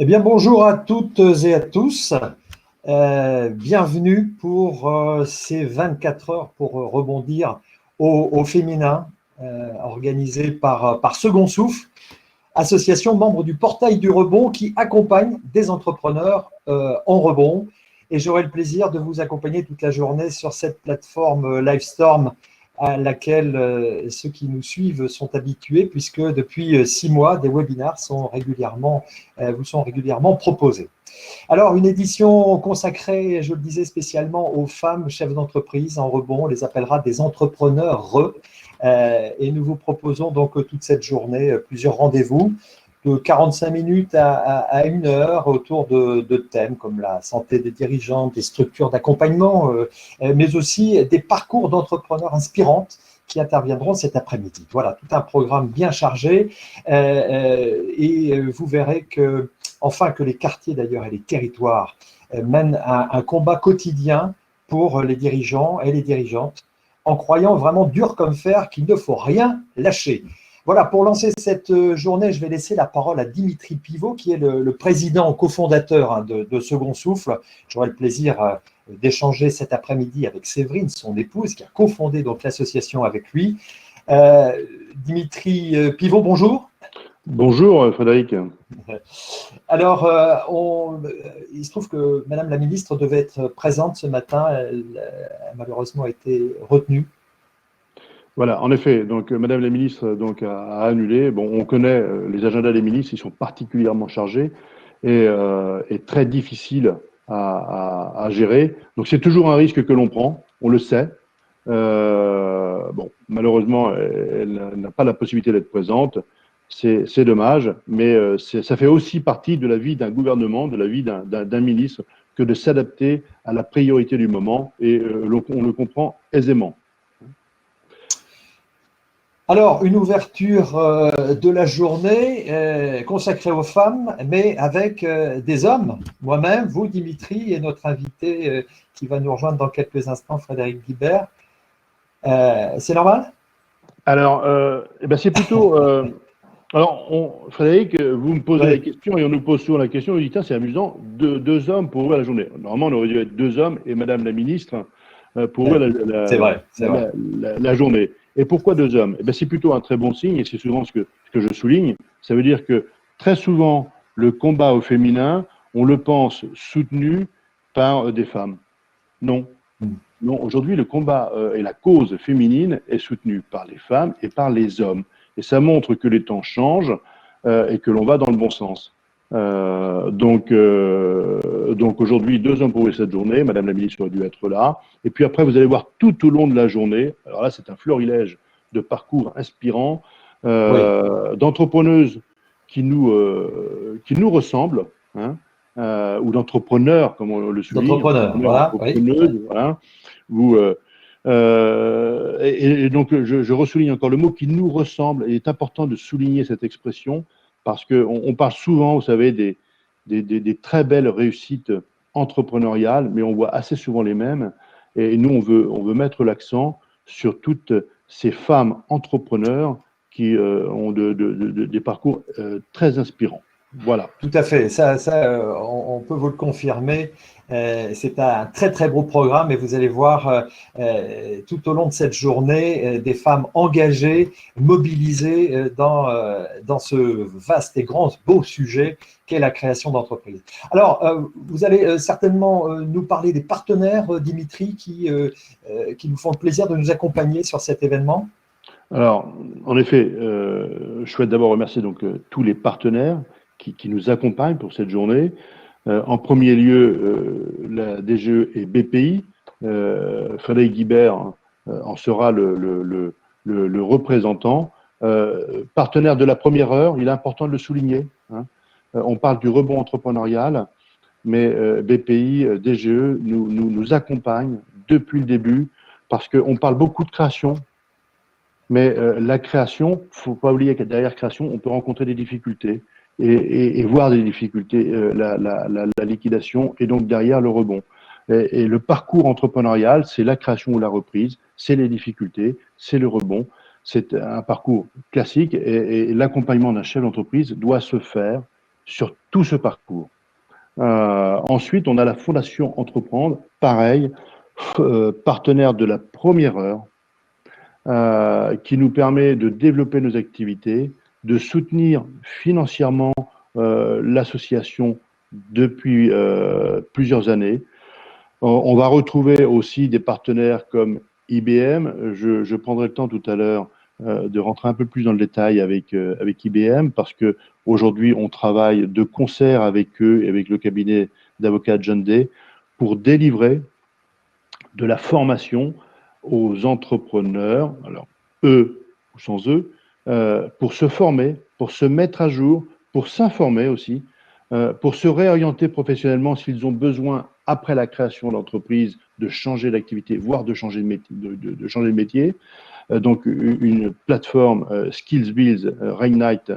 Eh bien, bonjour à toutes et à tous. Bienvenue pour ces 24 heures pour rebondir au féminin, organisé par Second Souffle, association membre du Portail du Rebond qui accompagne des entrepreneurs en rebond. Et j'aurai le plaisir de vous accompagner toute la journée sur cette plateforme Livestorm à laquelle ceux qui nous suivent sont habitués, puisque depuis 6 mois, des webinars vous sont régulièrement proposés. Alors, une édition consacrée, je le disais, spécialement aux femmes chefs d'entreprise en rebond. On les appellera des entrepreneurs et nous vous proposons donc toute cette journée plusieurs rendez-vous de 45 minutes à 1 heure autour de thèmes comme la santé des dirigeants, des structures d'accompagnement, mais aussi des parcours d'entrepreneurs inspirantes qui interviendront cet après-midi. Voilà, tout un programme bien chargé et vous verrez que les quartiers d'ailleurs et les territoires mènent un combat quotidien pour les dirigeants et les dirigeantes en croyant vraiment dur comme fer qu'il ne faut rien lâcher. Voilà, pour lancer cette journée, je vais laisser la parole à Dimitri Pivot, qui est le président cofondateur de Second Souffle. J'aurai le plaisir d'échanger cet après-midi avec Séverine, son épouse, qui a cofondé donc l'association avec lui. Dimitri Pivot, bonjour. Bonjour Frédéric. Alors, il se trouve que Madame la ministre devait être présente ce matin. Elle a malheureusement été retenue. Voilà, en effet, donc Madame la ministre a annulé. Bon, on connaît les agendas des ministres, ils sont particulièrement chargés et très difficiles à gérer. Donc c'est toujours un risque que l'on prend, on le sait. Bon, malheureusement, elle n'a pas la possibilité d'être présente. C'est dommage, mais ça fait aussi partie de la vie d'un gouvernement, de la vie d'un ministre, que de s'adapter à la priorité du moment, et on le comprend aisément. Alors, une ouverture de la journée consacrée aux femmes, mais avec des hommes. Moi-même, vous, Dimitri, et notre invité qui va nous rejoindre dans quelques instants, Frédéric Guibert. C'est normal? Alors, c'est plutôt… alors, Frédéric, vous me posez la question et on nous pose souvent la question, on dit, tiens, c'est amusant, deux hommes pour ouvrir la journée. Normalement, on aurait dû être 2 hommes et Madame la ministre pour ouvrir la journée. Et pourquoi 2 hommes? C'est plutôt un très bon signe et c'est souvent ce que je souligne. Ça veut dire que très souvent, le combat au féminin, on le pense soutenu par des femmes. Non. Non, aujourd'hui, le combat et la cause féminine est soutenue par les femmes et par les hommes. Et ça montre que les temps changent et que l'on va dans le bon sens. Donc aujourd'hui, 2 hommes pour ouvrir cette journée. Madame la ministre aurait dû être là. Et puis après, vous allez voir tout au long de la journée. Alors là, c'est un florilège de parcours inspirants, d'entrepreneuses qui nous ressemblent, hein, ou d'entrepreneurs, comme on le souligne. D'entrepreneurs, voilà. Voilà. Et donc, je ressouligne encore le mot qui nous ressemble. Il est important de souligner cette expression parce qu'on parle souvent, vous savez, des très belles réussites entrepreneuriales, mais on voit assez souvent les mêmes. Et nous, on veut mettre l'accent sur toutes ces femmes entrepreneurs qui ont des parcours très inspirants. Voilà. Tout à fait, on peut vous le confirmer. C'est un très très beau programme et vous allez voir tout au long de cette journée des femmes engagées, mobilisées dans ce vaste et grand beau sujet qu'est la création d'entreprises. Alors, vous allez certainement nous parler des partenaires, Dimitri, qui nous font le plaisir de nous accompagner sur cet événement. Alors, en effet, je souhaite d'abord remercier tous les partenaires qui nous accompagnent pour cette journée. En premier lieu, la DGE et BPI. Frédéric Guibert en sera le représentant. Partenaire de la première heure, il est important de le souligner, hein. On parle du rebond entrepreneurial, mais BPI, DGE nous accompagnent depuis le début parce qu'on parle beaucoup de création. Mais la création, il ne faut pas oublier que derrière création, on peut rencontrer des difficultés et voir des difficultés, la liquidation et donc derrière le rebond. Et le parcours entrepreneurial, c'est la création ou la reprise, c'est les difficultés, c'est le rebond. C'est un parcours classique et l'accompagnement d'un chef d'entreprise doit se faire sur tout ce parcours. Ensuite, on a la Fondation Entreprendre, pareil, partenaire de la première heure, qui nous permet de développer nos activités, de soutenir financièrement l'association depuis plusieurs années. On va retrouver aussi des partenaires comme IBM. Je prendrai le temps tout à l'heure de rentrer un peu plus dans le détail avec IBM, parce que aujourd'hui on travaille de concert avec eux et avec le cabinet d'avocats John Day pour délivrer de la formation aux entrepreneurs, alors eux ou sans eux, pour se former, pour se mettre à jour, pour s'informer aussi, pour se réorienter professionnellement s'ils ont besoin, après la création d'entreprise, de changer d'activité, voire de changer de métier. Changer de métier. Donc, une plateforme Skills Build, Reignite,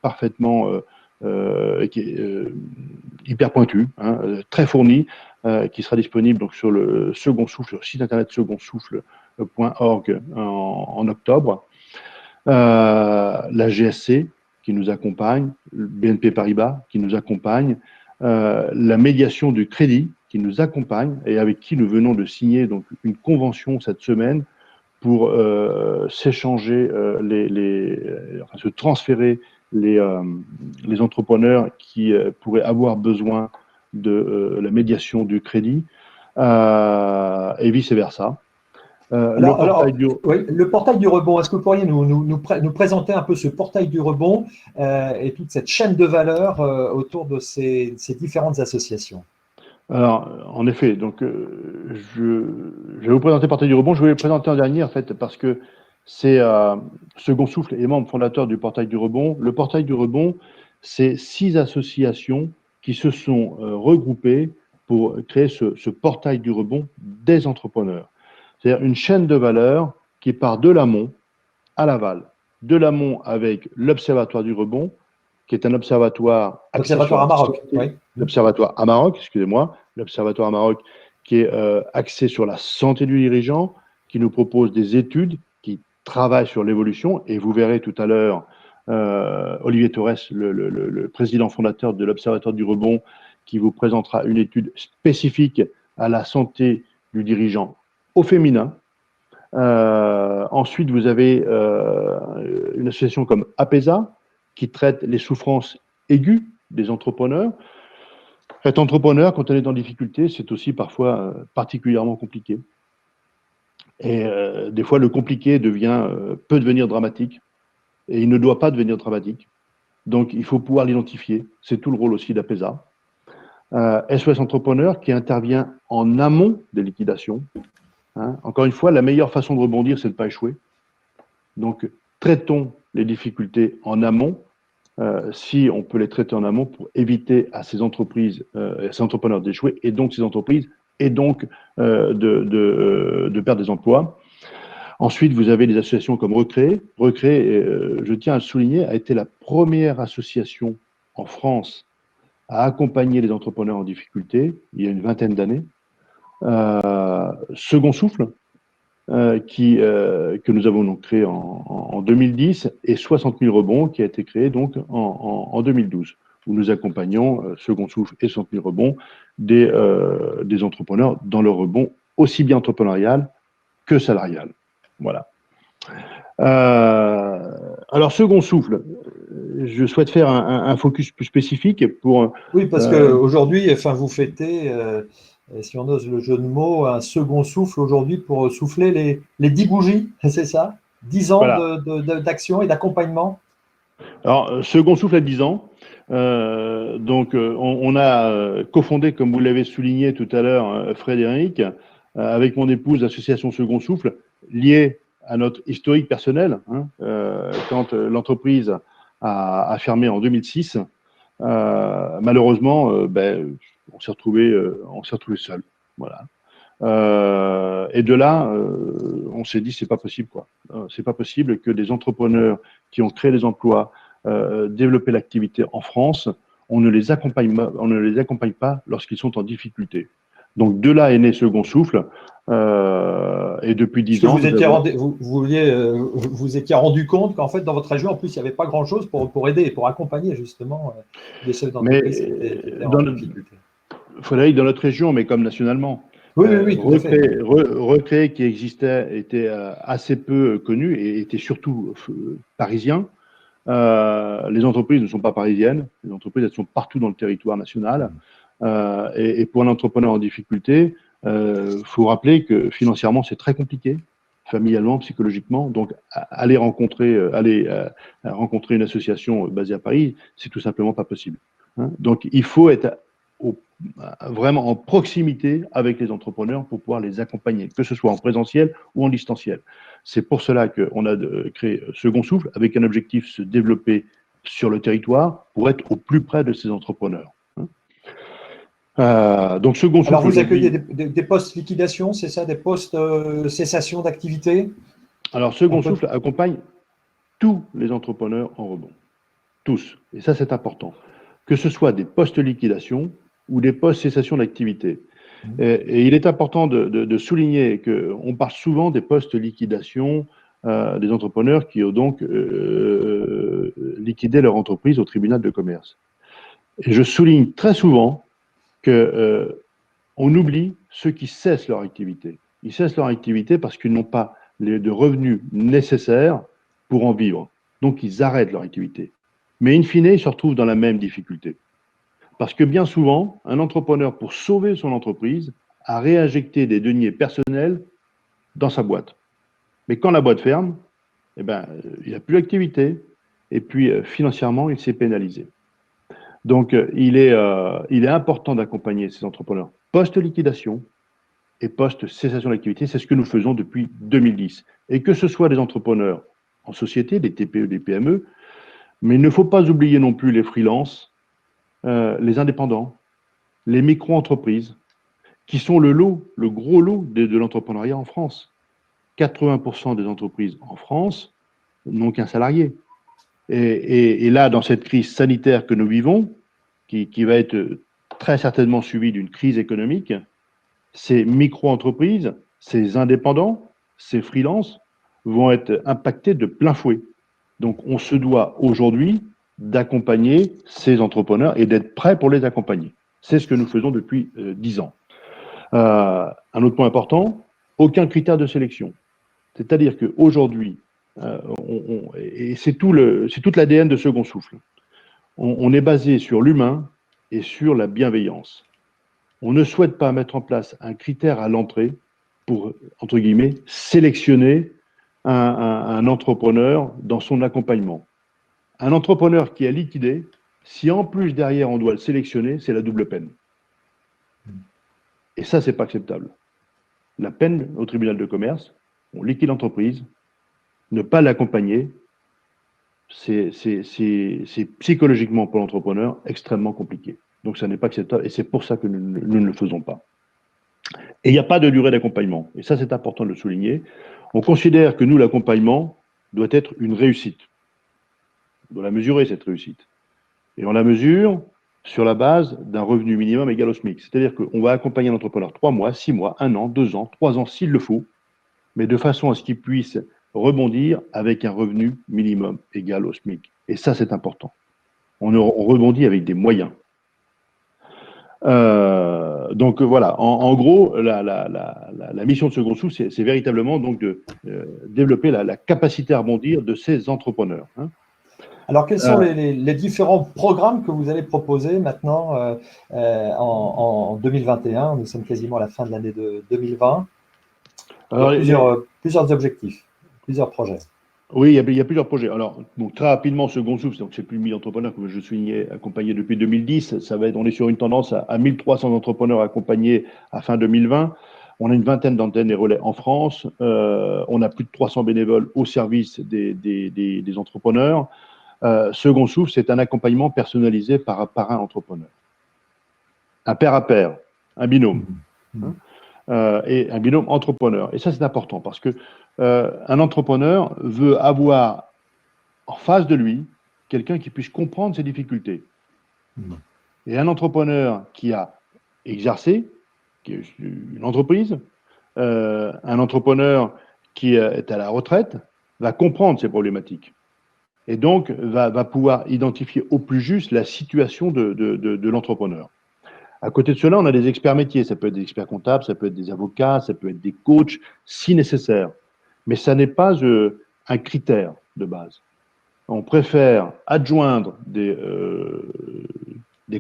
parfaitement qui est, hyper pointue, hein, très fournie, qui sera disponible donc, sur le Second Souffle, sur le site internet secondsouffle.org en octobre. La GSC qui nous accompagne, le BNP Paribas qui nous accompagne, la médiation du crédit qui nous accompagne et avec qui nous venons de signer donc, une convention cette semaine pour s'échanger, enfin, se transférer les entrepreneurs qui pourraient avoir besoin de la médiation du crédit et vice-versa. Le portail du rebond, est-ce que vous pourriez nous présenter un peu ce portail du rebond et toute cette chaîne de valeur autour de ces différentes associations? Alors, en effet, donc, je vais vous présenter le portail du rebond. Je vais le présenter en dernier, en fait, parce que c'est Second Souffle et membre fondateur du portail du rebond. Le portail du rebond, c'est 6 associations qui se sont regroupées pour créer ce portail du rebond des entrepreneurs. C'est-à-dire une chaîne de valeur qui part de l'amont à l'aval. De l'amont avec l'Observatoire du rebond, qui est un observatoire... L'Observatoire à Maroc, oui. L'Observatoire à Maroc, excusez-moi. L'Observatoire à Maroc qui est axé sur la santé du dirigeant, qui nous propose des études, qui travaillent sur l'évolution. Et vous verrez tout à l'heure Olivier Torres, le président fondateur de l'Observatoire du rebond, qui vous présentera une étude spécifique à la santé du dirigeant au féminin. Ensuite, vous avez une association comme APESA, qui traite les souffrances aiguës des entrepreneurs. Être entrepreneur, quand on est en difficulté, c'est aussi parfois particulièrement compliqué. Et des fois, le compliqué peut devenir dramatique, et il ne doit pas devenir dramatique. Donc, il faut pouvoir l'identifier. C'est tout le rôle aussi d'APESA. SOS Entrepreneur, qui intervient en amont des liquidations. Hein. Encore une fois, la meilleure façon de rebondir, c'est de ne pas échouer. Donc, traitons les difficultés en amont, si on peut les traiter en amont pour éviter à ces entreprises, ces entrepreneurs d'échouer, et donc ces entreprises, et donc de perdre des emplois. Ensuite, vous avez des associations comme Recréer. Recréer, je tiens à le souligner, a été la première association en France à accompagner les entrepreneurs en difficulté, il y a une vingtaine d'années. Second Souffle, que nous avons donc créé en 2010, et 60 000 rebonds, qui a été créé donc en 2012, où nous accompagnons Second Souffle et 60 000 rebonds des entrepreneurs dans leur rebond, aussi bien entrepreneurial que salarial. Voilà. Alors, Second Souffle, je souhaite faire un focus plus spécifique pour... Oui, parce qu'aujourd'hui, enfin, vous fêtez, si on ose le jeu de mots, un second souffle aujourd'hui pour souffler les 10 bougies, c'est ça? 10 ans voilà. d'action et d'accompagnement? Alors, Second Souffle à 10 ans. Donc, on a cofondé, comme vous l'avez souligné tout à l'heure, Frédéric, avec mon épouse, l'association Second Souffle, liée à notre historique personnel. Hein, quand l'entreprise a fermé en 2006, malheureusement, on s'est retrouvé seul. Voilà. Et de là, on s'est dit c'est pas possible quoi. C'est pas possible que des entrepreneurs qui ont créé des emplois, développé l'activité en France, on ne les accompagne pas lorsqu'ils sont en difficulté. Donc de là est né Second Souffle. Et depuis Est-ce 10 que ans, vous étiez, vous étiez rendu compte qu'en fait, dans votre région, en plus, il n'y avait pas grand-chose pour aider et pour accompagner justement des chefs mais d'entreprise qui étaient en difficulté. Frédéric, dans notre région, mais comme nationalement, Oui, oui, oui, tout à fait. Recré qui existait était assez peu connu et était surtout parisien. Les entreprises ne sont pas parisiennes, les entreprises elles sont partout dans le territoire national. Et pour un entrepreneur en difficulté, faut rappeler que financièrement c'est très compliqué, familialement, psychologiquement. Donc aller rencontrer une association basée à Paris, c'est tout simplement pas possible. Hein. Donc il faut être vraiment en proximité avec les entrepreneurs pour pouvoir les accompagner, que ce soit en présentiel ou en distanciel. C'est pour cela qu'on a créé Second Souffle avec un objectif se développer sur le territoire pour être au plus près de ces entrepreneurs. Donc Second Alors, Souffle vous accueillez aujourd'hui. des postes liquidation, c'est ça, des postes cessation d'activité? Alors Second Souffle accompagne tous les entrepreneurs en rebond. Tous. Et ça, c'est important. Que ce soit des postes liquidation ou des postes cessation d'activité. Et il est important de souligner qu'on parle souvent des postes liquidation des entrepreneurs qui ont donc liquidé leur entreprise au tribunal de commerce. Et je souligne très souvent qu'on oublie ceux qui cessent leur activité. Ils cessent leur activité parce qu'ils n'ont pas de revenus nécessaires pour en vivre. Donc, ils arrêtent leur activité. Mais in fine, ils se retrouvent dans la même difficulté. Parce que bien souvent, un entrepreneur, pour sauver son entreprise, a réinjecté des deniers personnels dans sa boîte. Mais quand la boîte ferme, eh ben, il n'y a plus d'activité. Et puis, financièrement, il s'est pénalisé. Donc, il est important d'accompagner ces entrepreneurs post-liquidation et post-cessation d'activité. C'est ce que nous faisons depuis 2010. Et que ce soit des entrepreneurs en société, des TPE, des PME, mais il ne faut pas oublier non plus les freelances, les indépendants, les micro-entreprises, qui sont le gros lot de l'entrepreneuriat en France. 80% des entreprises en France n'ont qu'un salarié. Et là, dans cette crise sanitaire que nous vivons, qui va être très certainement suivie d'une crise économique, ces micro-entreprises, ces indépendants, ces freelances vont être impactés de plein fouet. Donc, on se doit aujourd'hui d'accompagner ces entrepreneurs et d'être prêt pour les accompagner. C'est ce que nous faisons depuis 10 ans. Un autre point important, aucun critère de sélection. C'est-à-dire qu'aujourd'hui, et c'est toute l'ADN de Second Souffle, on est basé sur l'humain et sur la bienveillance. On ne souhaite pas mettre en place un critère à l'entrée pour, entre guillemets, sélectionner un entrepreneur dans son accompagnement. Un entrepreneur qui a liquidé, si en plus derrière on doit le sélectionner, c'est la double peine. Et ça, c'est pas acceptable. La peine au tribunal de commerce, on liquide l'entreprise, ne pas l'accompagner, c'est psychologiquement pour l'entrepreneur extrêmement compliqué. Donc ça n'est pas acceptable et c'est pour ça que nous ne le faisons pas. Et il n'y a pas de durée d'accompagnement. Et ça, c'est important de le souligner. On considère que nous, l'accompagnement doit être une réussite. On doit la mesurer, cette réussite. Et on la mesure sur la base d'un revenu minimum égal au SMIC. C'est-à-dire qu'on va accompagner un entrepreneur 3 mois, 6 mois, 1 an, 2 ans, 3 ans s'il le faut, mais de façon à ce qu'il puisse rebondir avec un revenu minimum égal au SMIC. Et ça, c'est important. On rebondit avec des moyens. Donc voilà, en gros, la mission de Second Souffle, c'est véritablement donc de développer la capacité à rebondir de ces entrepreneurs. Hein. Alors, quels sont les différents programmes que vous allez proposer maintenant en 2021? Nous sommes quasiment à la fin de l'année de 2020. Alors, Il y a plusieurs objectifs, plusieurs projets. Oui, il y a plusieurs projets. Alors, donc, très rapidement, Second Souffle, donc c'est plus de 1000 entrepreneurs que je suis accompagné depuis 2010. On est sur une tendance à 1300 entrepreneurs accompagnés à fin 2020. On a une vingtaine d'antennes et relais en France. On a plus de 300 bénévoles au service des entrepreneurs. Second Souffle, c'est un accompagnement personnalisé par un entrepreneur. Un pair à pair, un binôme. Hein, et un binôme entrepreneur. Et ça, c'est important parce que un entrepreneur veut avoir en face de lui quelqu'un qui puisse comprendre ses difficultés. Et un entrepreneur qui a exercé, qui est une entreprise, un entrepreneur qui est à la retraite, va comprendre ces problématiques. Et donc, va pouvoir identifier au plus juste la situation de l'entrepreneur. À côté de cela, on a des experts métiers. Ça peut être des experts comptables, ça peut être des avocats, ça peut être des coachs, si nécessaire. Mais ça n'est pas un critère de base. On préfère adjoindre des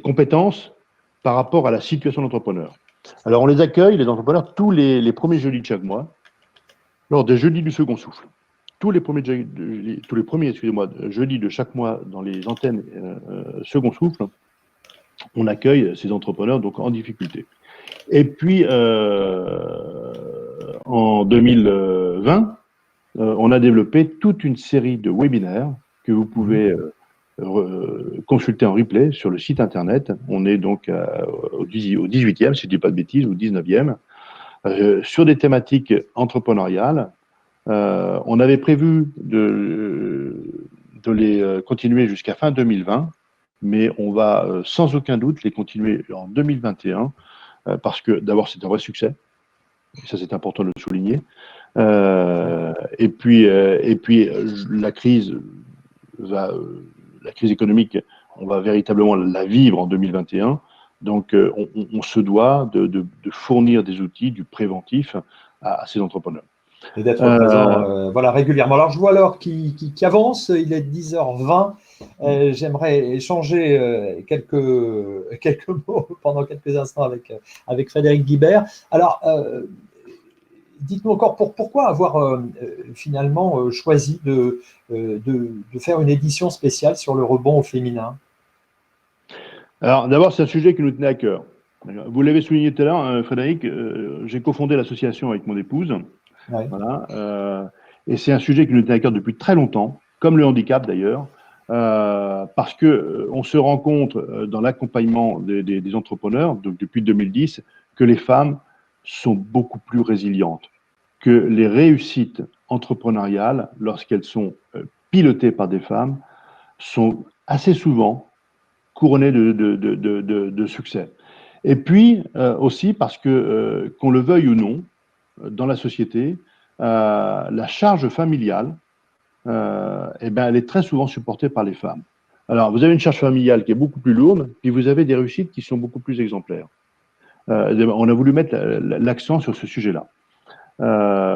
compétences par rapport à la situation de l'entrepreneur. Alors, on les accueille, les entrepreneurs, tous les premiers jeudis de chaque mois, lors des jeudis du second souffle. Tous les premiers jeudis de chaque mois dans les antennes second souffle, on accueille ces entrepreneurs donc en difficulté. Et puis, en 2020, on a développé toute une série de webinaires que vous pouvez consulter en replay sur le site internet. On est donc au 18e, si je ne dis pas de bêtises, ou 19e, sur des thématiques entrepreneuriales. On avait prévu de les continuer jusqu'à fin 2020, mais on va sans aucun doute les continuer en 2021, parce que d'abord c'est un vrai succès, et ça c'est important de le souligner, et puis la crise économique, on va véritablement la vivre en 2021, donc on se doit de fournir des outils, du préventif à ces entrepreneurs. Et d'être présent voilà, régulièrement. Alors, je vois l'heure qui avance, il est 10h20. J'aimerais échanger quelques mots pendant quelques instants avec Frédéric Guibert. Alors, dites-nous encore pourquoi avoir finalement choisi de faire une édition spéciale sur le rebond au féminin. Alors, d'abord, c'est un sujet qui nous tenait à cœur. Vous l'avez souligné tout à l'heure, Frédéric, j'ai cofondé l'association avec mon épouse. Ouais. Voilà, et c'est un sujet qui nous tient à cœur depuis très longtemps, comme le handicap d'ailleurs, parce que on se rend compte dans l'accompagnement des entrepreneurs, donc depuis 2010, que les femmes sont beaucoup plus résilientes, que les réussites entrepreneuriales, lorsqu'elles sont pilotées par des femmes, sont assez souvent couronnées de succès. Et puis aussi parce que, qu'on le veuille ou non, dans la société, la charge familiale, eh ben, elle est très souvent supportée par les femmes. Alors, vous avez une charge familiale qui est beaucoup plus lourde, puis vous avez des réussites qui sont beaucoup plus exemplaires. On a voulu mettre l'accent sur ce sujet-là.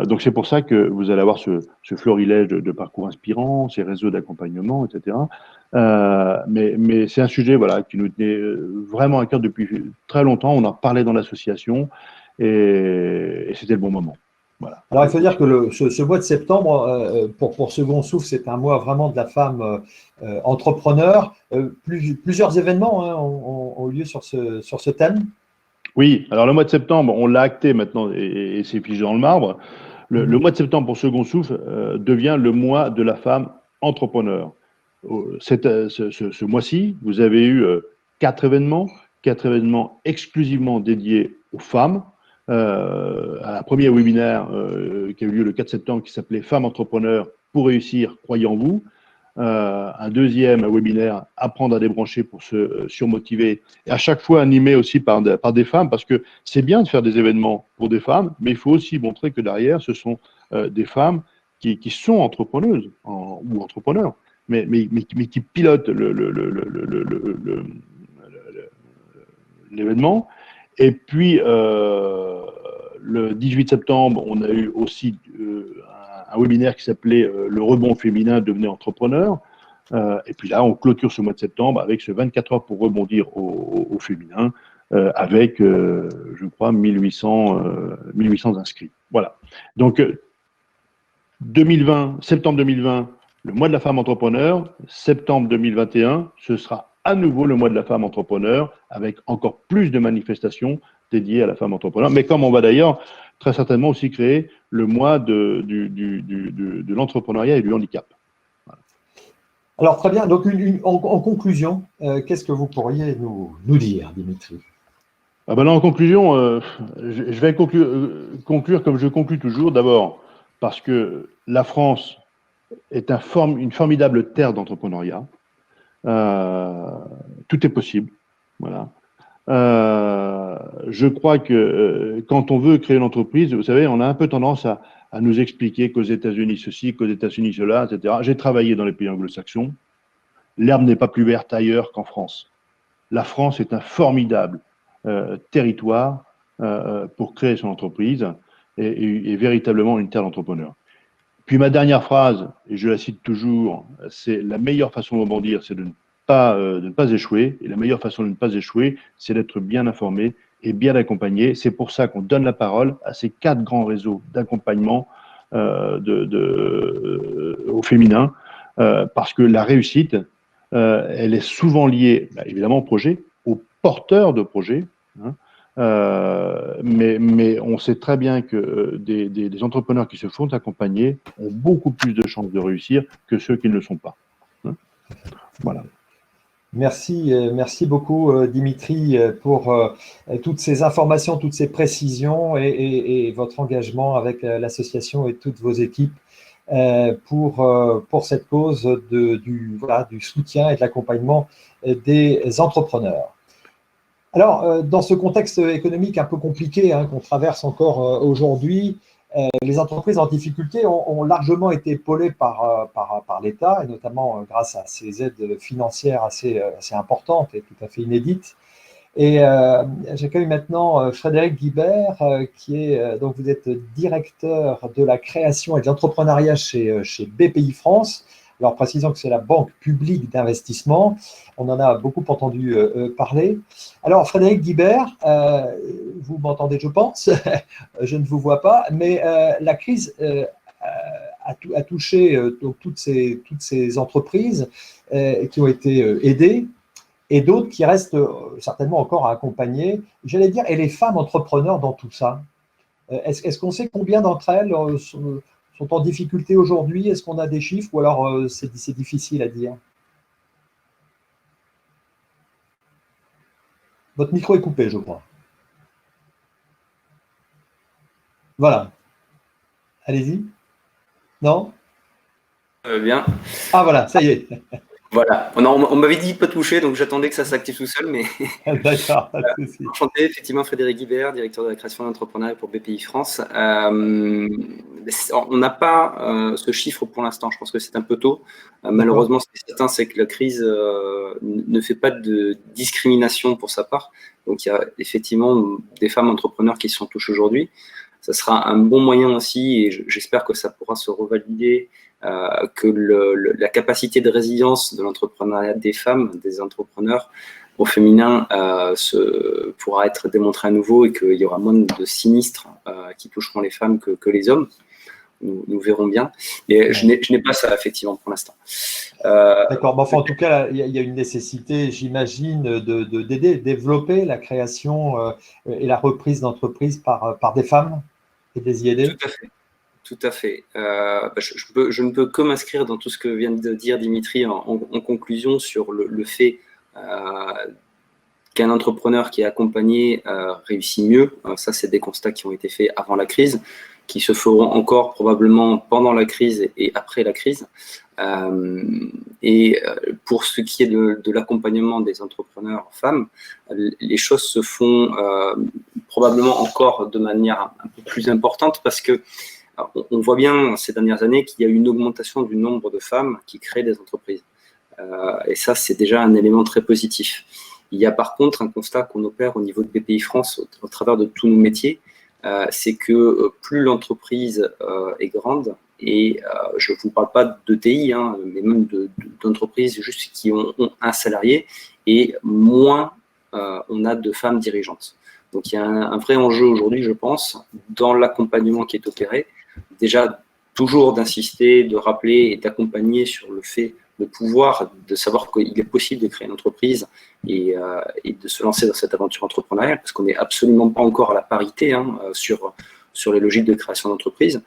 Donc, c'est pour ça que vous allez avoir ce florilège de parcours inspirants, ces réseaux d'accompagnement, etc. Mais c'est un sujet voilà, qui nous tenait vraiment à cœur depuis très longtemps. On en parlait dans l'association et c'était le bon moment. Voilà. Alors, il faut dire que ce mois de septembre, pour Second Souffle, c'est un mois vraiment de la femme entrepreneur. Plusieurs événements ont eu lieu sur ce thème. Oui, alors le mois de septembre, on l'a acté maintenant et c'est figé dans le marbre. Le mois de septembre pour Second Souffle devient le mois de la femme entrepreneur. Ce mois-ci, vous avez eu 4 événements exclusivement dédiés aux femmes. Un premier webinaire qui a eu lieu le 4 septembre qui s'appelait Femmes entrepreneurs pour réussir, croyez en vous. Un deuxième webinaire, apprendre à débrancher pour se surmotiver, et à chaque fois animé aussi par des femmes, parce que c'est bien de faire des événements pour des femmes, mais il faut aussi montrer que derrière, ce sont des femmes qui sont entrepreneuses ou entrepreneurs, mais qui pilotent l'événement. Et puis, le 18 septembre, on a eu aussi un webinaire qui s'appelait Le rebond féminin, devenez entrepreneur. Et puis là, on clôture ce mois de septembre avec ce 24 heures pour rebondir au féminin, avec, je crois, 1800 inscrits. Voilà. Donc, septembre 2020, le mois de la femme entrepreneur. Septembre 2021, ce sera à nouveau le mois de la femme entrepreneur, avec encore plus de manifestations dédiées à la femme entrepreneur. Mais comme on va d'ailleurs très certainement aussi créer le mois de l'entrepreneuriat et du handicap. Voilà. Alors très bien, donc en conclusion, qu'est-ce que vous pourriez nous dire, Dimitri? Ah ben là, en conclusion, je vais conclure comme je conclue toujours. D'abord, parce que la France est une formidable terre d'entrepreneuriat. Tout est possible. Voilà. Je crois que quand on veut créer une entreprise, vous savez, on a un peu tendance à nous expliquer qu'aux États-Unis ceci, qu'aux États-Unis cela, etc. J'ai travaillé dans les pays anglo-saxons. L'herbe n'est pas plus verte ailleurs qu'en France. La France est un formidable territoire pour créer son entreprise et véritablement une terre d'entrepreneurs. Puis ma dernière phrase, et je la cite toujours, c'est la meilleure façon de rebondir, c'est de ne pas échouer. Et la meilleure façon de ne pas échouer, c'est d'être bien informé et bien accompagné. C'est pour ça qu'on donne la parole à ces 4 grands réseaux d'accompagnement au féminin, parce que la réussite, elle est souvent liée, évidemment, au projet, aux porteurs de projets, hein, mais on sait très bien que des entrepreneurs qui se font accompagner ont beaucoup plus de chances de réussir que ceux qui ne le sont pas. Hein. Voilà. Merci beaucoup Dimitri pour toutes ces informations, toutes ces précisions et votre engagement avec l'association et toutes vos équipes pour cette cause du soutien et de l'accompagnement des entrepreneurs. Alors, dans ce contexte économique un peu compliqué qu'on traverse encore aujourd'hui, les entreprises en difficulté ont largement été épaulées par l'État, et notamment grâce à ces aides financières assez importantes et tout à fait inédites. Et j'accueille maintenant Frédéric Guibert, qui est, donc vous êtes directeur de la création et de l'entrepreneuriat chez BPI France. Alors, précisons que c'est la banque publique d'investissement. On en a beaucoup entendu parler. Alors, Frédéric Guibert, vous m'entendez, je pense. Je ne vous vois pas, mais la crise a touché donc toutes ces entreprises qui ont été aidées et d'autres qui restent certainement encore à accompagner. J'allais dire, et les femmes entrepreneurs dans tout ça, est-ce qu'on sait combien d'entre elles sont en difficulté aujourd'hui? Est-ce qu'on a des chiffres ou alors c'est difficile à dire? Votre micro est coupé, je crois. Voilà. Allez-y. Non? Bien. Ah voilà, ça y est. Voilà. On m'avait dit pas toucher, donc j'attendais que ça s'active tout seul, mais D'accord, pas de souci. enchanté, effectivement, Frédéric Guibert, directeur de la création d'entrepreneuriat pour BPI France. On n'a pas ce chiffre pour l'instant, je pense que c'est un peu tôt. Malheureusement, ce qui est certain, c'est que la crise ne fait pas de discrimination pour sa part. Donc, il y a effectivement des femmes entrepreneurs qui s'en touchent aujourd'hui. Ça sera un bon moyen aussi, et j'espère que ça pourra se revalider, que la capacité de résilience de l'entrepreneuriat des femmes, des entrepreneurs au féminin pourra être démontrée à nouveau et qu'il y aura moins de sinistres qui toucheront les femmes que les hommes. Nous verrons bien. Et je n'ai pas ça, effectivement, pour l'instant. D'accord. Enfin, en tout cas, il y a une nécessité, j'imagine, d'aider, développer la création et la reprise d'entreprises par des femmes et de les y aider. Tout à fait. Tout à fait. Je ne peux que m'inscrire dans tout ce que vient de dire Dimitri en conclusion sur le fait qu'un entrepreneur qui est accompagné réussit mieux. Ça, c'est des constats qui ont été faits avant la crise, qui se feront encore probablement pendant la crise et après la crise. Pour ce qui est de l'accompagnement des entrepreneurs femmes, les choses se font probablement encore de manière un peu plus importante parce que on voit bien ces dernières années qu'il y a eu une augmentation du nombre de femmes qui créent des entreprises. Et ça, c'est déjà un élément très positif. Il y a par contre un constat qu'on opère au niveau de BPI France au travers de tous nos métiers, c'est que plus l'entreprise est grande, et je ne vous parle pas de TI, mais même d'entreprises juste qui ont un salarié, et moins on a de femmes dirigeantes. Donc il y a un vrai enjeu aujourd'hui, je pense, dans l'accompagnement qui est opéré. Déjà, toujours d'insister, de rappeler et d'accompagner sur le fait de savoir qu'il est possible de créer une entreprise et de se lancer dans cette aventure entrepreneuriale, parce qu'on n'est absolument pas encore à la parité sur les logiques de création d'entreprise,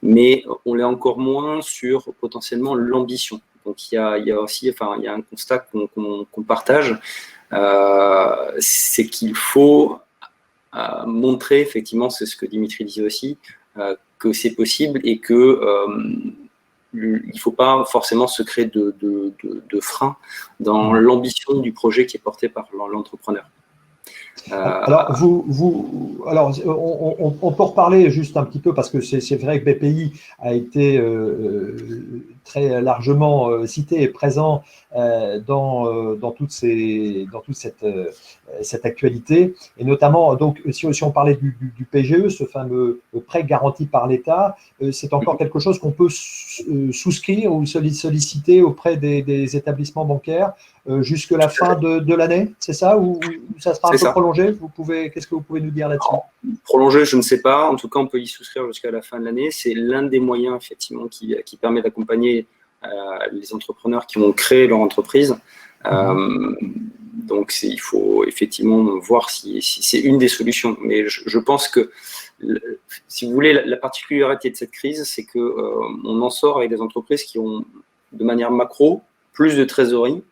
mais on l'est encore moins sur potentiellement l'ambition. Donc il y a aussi, il y a un constat qu'on partage, c'est qu'il faut montrer, effectivement, c'est ce que Dimitri disait aussi, que c'est possible et que il ne faut pas forcément se créer de frein dans l'ambition du projet qui est porté par l'entrepreneur. Alors, on peut reparler juste un petit peu parce que c'est vrai que BPI a été très largement cité et présent dans toute cette actualité. Et notamment, donc, si on parlait du PGE, ce fameux prêt garanti par l'État, c'est encore quelque chose qu'on peut souscrire ou solliciter auprès des établissements bancaires jusque la fin de l'année, c'est ça, ou ça sera un peu prolongé? Qu'est-ce que vous pouvez nous dire là-dessus? Prolongé, je ne sais pas. En tout cas, on peut y souscrire jusqu'à la fin de l'année. C'est l'un des moyens, effectivement, qui permet d'accompagner les entrepreneurs qui vont créer leur entreprise. Donc, il faut effectivement voir si c'est une des solutions. Mais je pense que, si vous voulez, la particularité de cette crise, c'est qu'on en sort avec des entreprises qui ont, de manière macro, plus de trésorerie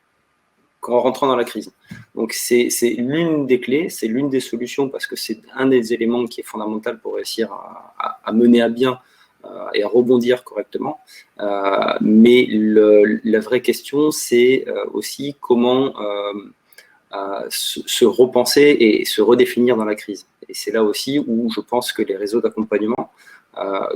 qu'en rentrant dans la crise. Donc, c'est l'une des clés, c'est l'une des solutions parce que c'est un des éléments qui est fondamental pour réussir à mener à bien et à rebondir correctement. Mais la vraie question, c'est aussi comment se repenser et se redéfinir dans la crise. Et c'est là aussi où je pense que les réseaux d'accompagnement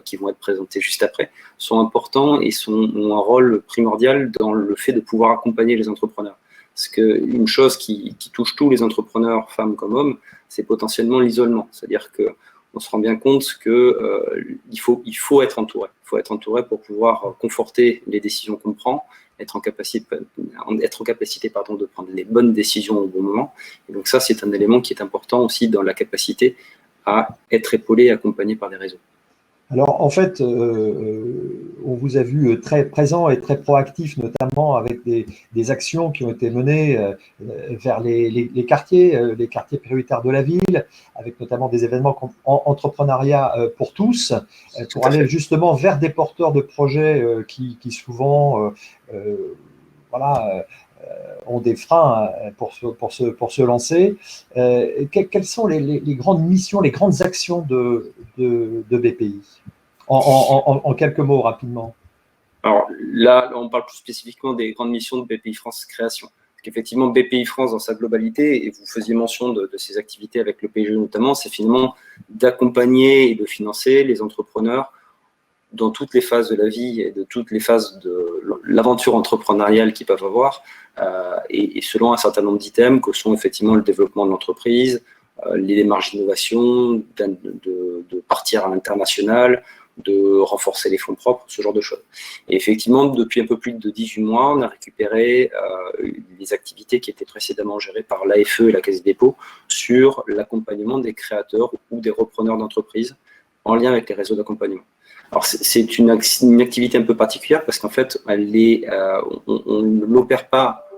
qui vont être présentés juste après sont importants et ont un rôle primordial dans le fait de pouvoir accompagner les entrepreneurs. Parce qu'une chose qui touche tous les entrepreneurs, femmes comme hommes, c'est potentiellement l'isolement. C'est-à-dire qu'on se rend bien compte qu'il faut être entouré. Il faut être entouré pour pouvoir conforter les décisions qu'on prend, être en capacité de prendre les bonnes décisions au bon moment. Et donc ça, c'est un élément qui est important aussi dans la capacité à être épaulé et accompagné par des réseaux. Alors, en fait, on vous a vu très présent et très proactif, notamment avec des actions qui ont été menées vers les quartiers prioritaires de la ville, avec notamment des événements comme entrepreneuriat pour tous, pour aller justement vers des porteurs de projets qui souvent ont des freins pour se lancer. Quelles sont les grandes missions, les grandes actions de BPI? En quelques mots, rapidement. Alors là, on parle plus spécifiquement des grandes missions de BPI France Création. Parce qu'effectivement, BPI France, dans sa globalité, et vous faisiez mention de ses activités avec le PGE notamment, c'est finalement d'accompagner et de financer les entrepreneurs dans toutes les phases de la vie et de toutes les phases de l'aventure entrepreneuriale qu'ils peuvent avoir, et selon un certain nombre d'items que sont effectivement le développement de l'entreprise, les démarches d'innovation, de partir à l'international, de renforcer les fonds propres, ce genre de choses. Et effectivement, depuis un peu plus de 18 mois, on a récupéré les activités qui étaient précédemment gérées par l'AFE et la Caisse des dépôts sur l'accompagnement des créateurs ou des repreneurs d'entreprises en lien avec les réseaux d'accompagnement. Alors, c'est une activité un peu particulière parce qu'en fait, on ne l'opère pas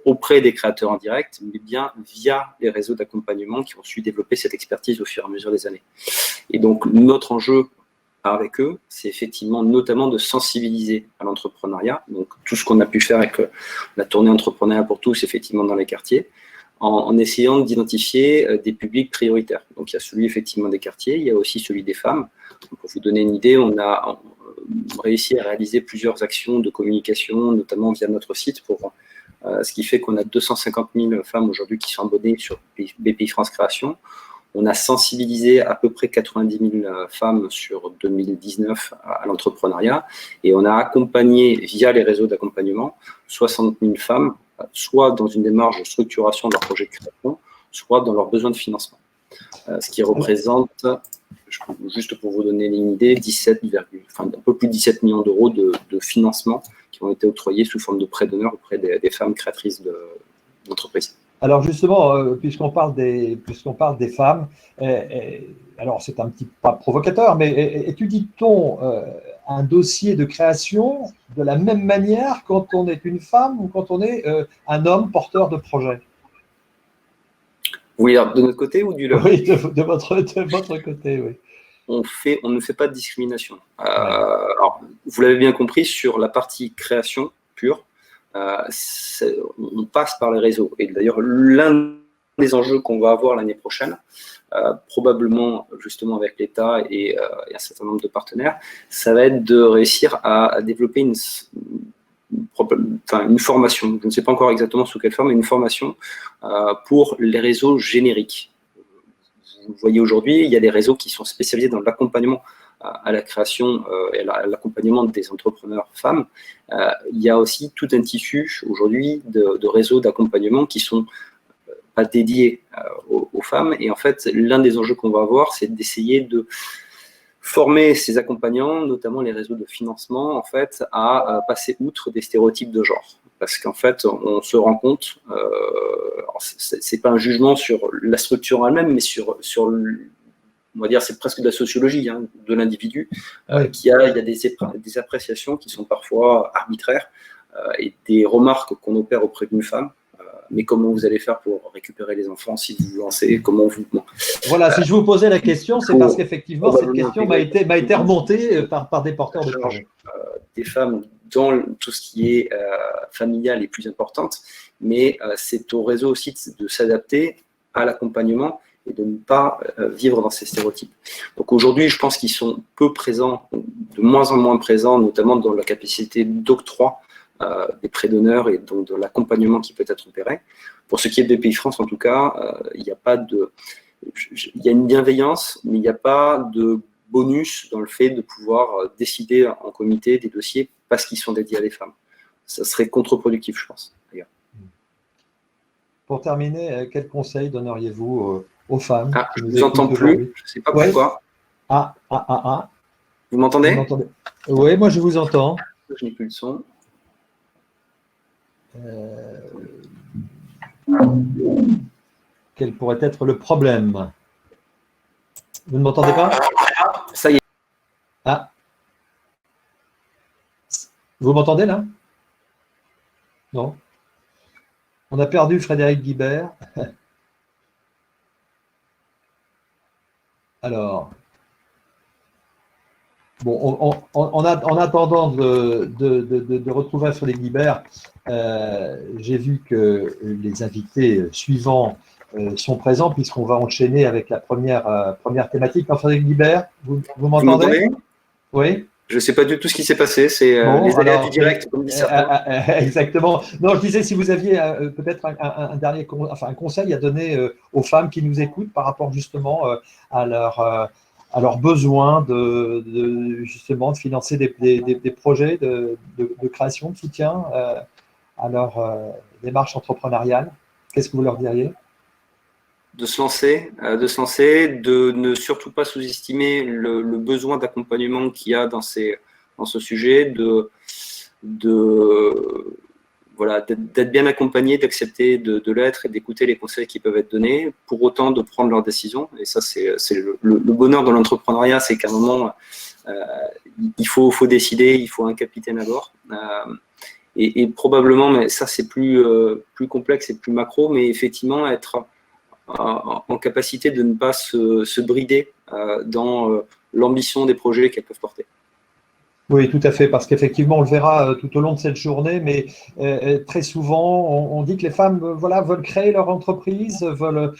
auprès des créateurs en direct, mais bien via les réseaux d'accompagnement qui ont su développer cette expertise au fur et à mesure des années. Et donc, notre enjeu avec eux, c'est effectivement notamment de sensibiliser à l'entrepreneuriat. Donc, tout ce qu'on a pu faire avec la tournée Entrepreneuriat pour tous, effectivement, dans les quartiers, en essayant d'identifier des publics prioritaires. Donc, il y a celui, effectivement, des quartiers, il y a aussi celui des femmes. Donc, pour vous donner une idée, on a réussi à réaliser plusieurs actions de communication, notamment via notre site, ce qui fait qu'on a 250 000 femmes aujourd'hui qui sont abonnées sur BPI France Création. On a sensibilisé à peu près 90 000 femmes sur 2019 à l'entrepreneuriat et on a accompagné via les réseaux d'accompagnement 60 000 femmes, soit dans une démarche de structuration de leur projet de création, soit dans leurs besoins de financement. Ce qui représente, juste pour vous donner une idée, un peu plus de 17 millions d'euros de financement qui ont été octroyés sous forme de prêts d'honneur auprès des femmes créatrices d'entreprises. Alors justement, puisqu'on parle des femmes, alors c'est un petit pas provocateur, mais étudie-t-on un dossier de création de la même manière quand on est une femme ou quand on est un homme porteur de projet? Oui, alors de notre côté ou du leur? Oui, de votre côté, oui. On ne fait pas de discrimination. Alors, vous l'avez bien compris, sur la partie création pure, on passe par les réseaux. Et d'ailleurs, l'un des enjeux qu'on va avoir l'année prochaine, probablement justement avec l'État et un certain nombre de partenaires, ça va être de réussir à développer une formation, je ne sais pas encore exactement sous quelle forme, mais une formation pour les réseaux génériques. Vous voyez aujourd'hui, il y a des réseaux qui sont spécialisés dans l'accompagnement à la création et à l'accompagnement des entrepreneurs femmes. Il y a aussi tout un tissu aujourd'hui de réseaux d'accompagnement qui sont pas dédiés aux femmes. Et en fait, l'un des enjeux qu'on va avoir, c'est d'essayer de former ces accompagnants, notamment les réseaux de financement, en fait, à passer outre des stéréotypes de genre. Parce qu'en fait, on se rend compte, c'est pas un jugement sur la structure elle-même, mais sur on va dire, c'est presque de la sociologie de l'individu, qu'il y a des appréciations qui sont parfois arbitraires et des remarques qu'on opère auprès d'une femme. Mais comment vous allez faire pour récupérer les enfants si vous vous lancez? Comment vous… Bon. Voilà, si je vous posais la question, c'est parce qu'effectivement, cette question m'a été remontée par des porteurs de projet. Des femmes dans tout ce qui est familial est plus importante, mais c'est au réseau aussi de s'adapter à l'accompagnement et de ne pas vivre dans ces stéréotypes. Donc aujourd'hui, je pense qu'ils sont peu présents, de moins en moins présents, notamment dans la capacité d'octroi des prêts d'honneur et donc de l'accompagnement qui peut être opéré. Pour ce qui est de BPI France, en tout cas, il y a une bienveillance, mais il n'y a pas de bonus dans le fait de pouvoir décider en comité des dossiers parce qu'ils sont dédiés à des femmes. Ça serait contre-productif, je pense, d'ailleurs. Pour terminer, quel conseil donneriez-vous aux femmes? Je ne vous entends plus, je ne sais pas pourquoi. Vous m'entendez? Oui, moi je vous entends. Je n'ai plus le son. Quel pourrait être le problème? Vous ne m'entendez pas? Ça y est. Ah. Vous m'entendez là? Non. On a perdu Frédéric Guibert. Alors, bon, en attendant de retrouver Frédéric Guibert, j'ai vu que les invités suivants sont présents puisqu'on va enchaîner avec la première thématique. Frédéric Guibert, vous m'entendez? Oui. Je ne sais pas du tout ce qui s'est passé, c'est les aléas du direct, comme dit certains. Exactement. Non, je disais si vous aviez peut-être un conseil à donner aux femmes qui nous écoutent par rapport justement à leurs besoins justement de financer des projets de création, de soutien à leur démarche entrepreneuriale. Qu'est-ce que vous leur diriez? De se lancer, de ne surtout pas sous-estimer le besoin d'accompagnement qu'il y a dans ce sujet, d'être bien accompagné, d'accepter de l'être et d'écouter les conseils qui peuvent être donnés, pour autant de prendre leurs décisions. Et ça, c'est le bonheur de l'entrepreneuriat, c'est qu'à un moment, il faut décider, il faut un capitaine à bord. Et probablement, mais ça c'est plus complexe et plus macro, mais effectivement être en capacité de ne pas se brider dans l'ambition des projets qu'elles peuvent porter. Oui, tout à fait, parce qu'effectivement, on le verra tout au long de cette journée, mais très souvent, on dit que les femmes veulent créer leur entreprise, veulent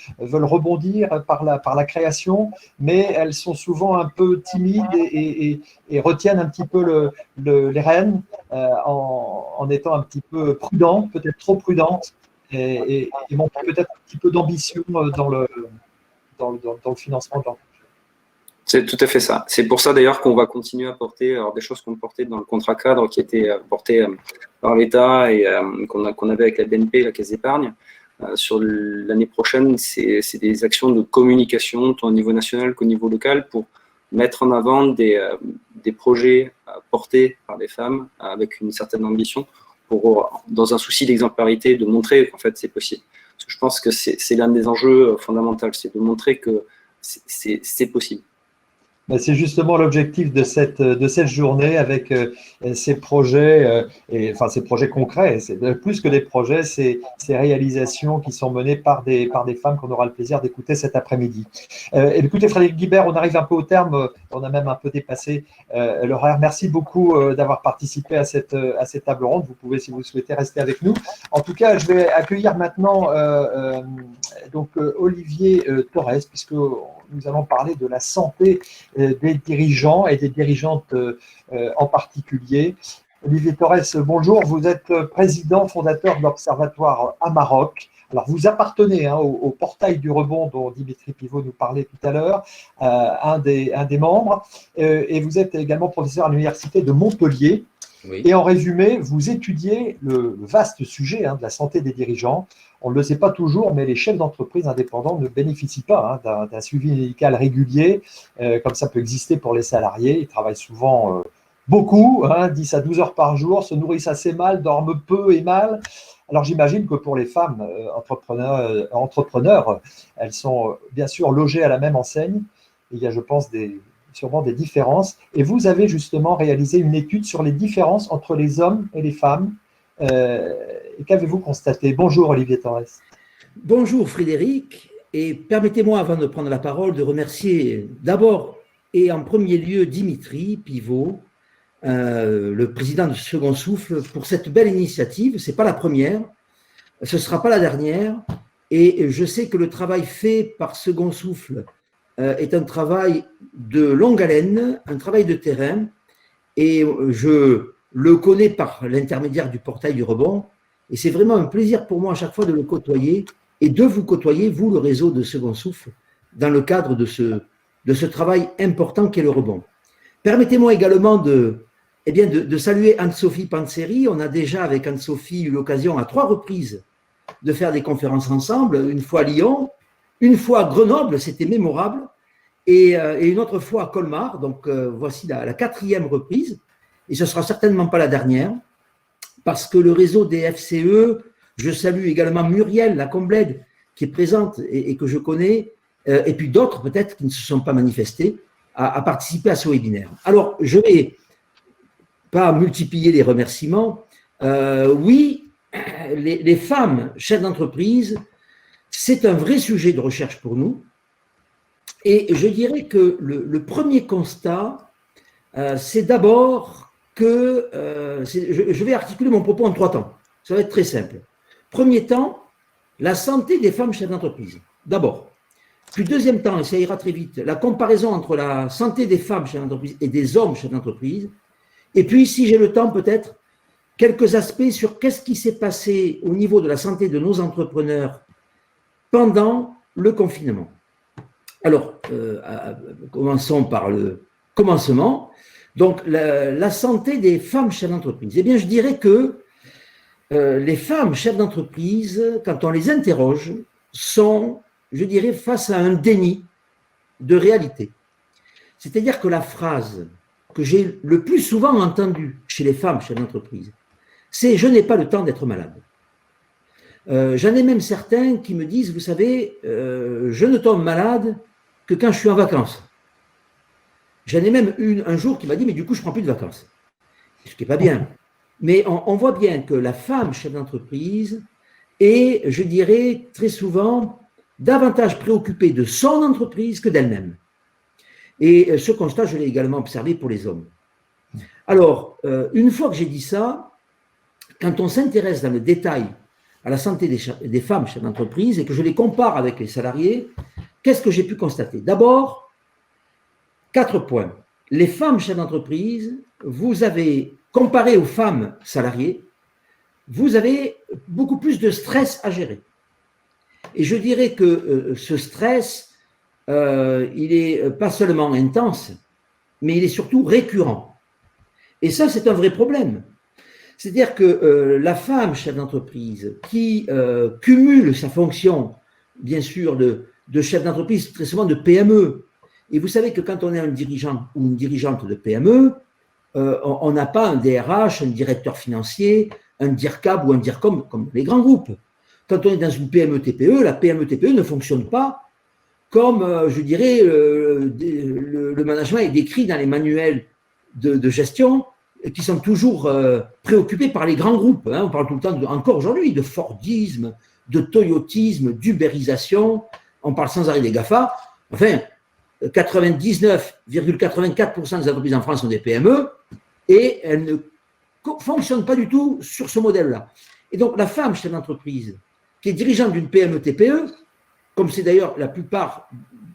rebondir par la création, mais elles sont souvent un peu timides et retiennent un petit peu les rênes en étant un petit peu prudentes, peut-être trop prudentes, et manquent peut-être un petit peu d'ambition dans le financement de l'entreprise. C'est tout à fait ça. C'est pour ça d'ailleurs qu'on va continuer à porter des choses qu'on portait dans le contrat cadre qui était porté par l'État et qu'on avait avec la BNP, la Caisse d'épargne. Sur l'année prochaine, c'est des actions de communication tant au niveau national qu'au niveau local pour mettre en avant des projets portés par des femmes avec une certaine ambition pour, dans un souci d'exemplarité, de montrer qu'en fait c'est possible. Parce que je pense que c'est l'un des enjeux fondamentaux, c'est de montrer que c'est possible. C'est justement l'objectif de cette journée avec ces projets, ces projets concrets. C'est plus que des projets, ces réalisations qui sont menées par des femmes qu'on aura le plaisir d'écouter cet après-midi. Écoutez, Frédéric Guibert, on arrive un peu au terme, on a même un peu dépassé l'horaire. Merci beaucoup d'avoir participé à cette table ronde. Vous pouvez, si vous le souhaitez, rester avec nous. En tout cas, je vais accueillir maintenant Olivier Torres, puisque nous allons parler de la santé des dirigeants et des dirigeantes en particulier. Olivier Torres, bonjour. Vous êtes président fondateur de l'Observatoire Amaroc. Alors, vous appartenez au portail du rebond dont Dimitri Pivot nous parlait tout à l'heure, un des membres, et vous êtes également professeur à l'Université de Montpellier. Oui. Et en résumé, vous étudiez le vaste sujet de la santé des dirigeants. On ne le sait pas toujours, mais les chefs d'entreprise indépendants ne bénéficient pas d'un suivi médical régulier, comme ça peut exister pour les salariés. Ils travaillent souvent beaucoup, 10 à 12 heures par jour, se nourrissent assez mal, dorment peu et mal. Alors j'imagine que pour les femmes entrepreneurs, elles sont bien sûr logées à la même enseigne. Il y a, je pense, sûrement des différences. Et vous avez justement réalisé une étude sur les différences entre les hommes et les femmes. Et qu'avez-vous constaté? Bonjour Olivier Torres. Bonjour Frédéric, et permettez-moi avant de prendre la parole de remercier d'abord et en premier lieu Dimitri Pivot, le président de Second Souffle, pour cette belle initiative. Ce n'est pas la première, ce ne sera pas la dernière, et je sais que le travail fait par Second Souffle est un travail de longue haleine, un travail de terrain, et je le connais par l'intermédiaire du portail du rebond, et c'est vraiment un plaisir pour moi à chaque fois de le côtoyer et de vous côtoyer, vous, le réseau de Second Souffle, dans le cadre de ce travail important qu'est le rebond. Permettez-moi également de saluer Anne-Sophie Panzeri. On a déjà, avec Anne-Sophie, eu l'occasion à 3 reprises de faire des conférences ensemble, une fois à Lyon, une fois à Grenoble, c'était mémorable, et une autre fois à Colmar. Donc, voici la 4e reprise, et ce ne sera certainement pas la dernière, parce que le réseau des FCE, je salue également Muriel Lacomblède, qui est présente et que je connais, et puis d'autres peut-être qui ne se sont pas manifestés, à participer à ce webinaire. Alors, je ne vais pas multiplier les remerciements. Oui, les femmes chefs d'entreprise, c'est un vrai sujet de recherche pour nous. Et je dirais que le premier constat, c'est d'abord que je vais articuler mon propos en 3 temps. Ça va être très simple. Premier temps, la santé des femmes chefs d'entreprise. D'abord. Puis deuxième temps, et ça ira très vite, la comparaison entre la santé des femmes chefs d'entreprise et des hommes chefs d'entreprise. Et puis, si j'ai le temps, peut-être, quelques aspects sur qu'est-ce qui s'est passé au niveau de la santé de nos entrepreneurs pendant le confinement. Alors, commençons par le commencement. Donc, la santé des femmes chefs d'entreprise. Eh bien, je dirais que les femmes chefs d'entreprise, quand on les interroge, sont, je dirais, face à un déni de réalité. C'est-à-dire que la phrase que j'ai le plus souvent entendue chez les femmes chefs d'entreprise, c'est « je n'ai pas le temps d'être malade ». J'en ai même certains qui me disent, vous savez, je ne tombe malade que quand je suis en vacances. J'en ai même un jour qui m'a dit, mais du coup, je ne prends plus de vacances. Ce qui n'est pas bien. Mais on voit bien que la femme chef d'entreprise est, je dirais, très souvent davantage préoccupée de son entreprise que d'elle-même. Et ce constat, je l'ai également observé pour les hommes. Alors, une fois que j'ai dit ça, quand on s'intéresse dans le détail à la santé des femmes chefs d'entreprise et que je les compare avec les salariés, qu'est-ce que j'ai pu constater? D'abord, 4 points. Les femmes chefs d'entreprise, vous avez, comparé aux femmes salariées, vous avez beaucoup plus de stress à gérer. Et je dirais que ce stress, il n'est pas seulement intense, mais il est surtout récurrent. Et ça, c'est un vrai problème. C'est-à-dire que la femme chef d'entreprise qui cumule sa fonction, bien sûr, de chef d'entreprise, très souvent de PME, et vous savez que quand on est un dirigeant ou une dirigeante de PME, on n'a pas un DRH, un directeur financier, un DIRCAB ou un DIRCOM comme les grands groupes. Quand on est dans une PME-TPE, la PME-TPE ne fonctionne pas comme, je dirais, le management est décrit dans les manuels de gestion qui sont toujours préoccupés par les grands groupes. On parle tout le temps, encore aujourd'hui, de Fordisme, de Toyotisme, d'ubérisation. On parle sans arrêt des GAFA. Enfin, 99,84% des entreprises en France sont des PME et elles ne fonctionnent pas du tout sur ce modèle-là. Et donc, la femme chef d'entreprise qui est dirigeante d'une PME-TPE, comme c'est d'ailleurs la plupart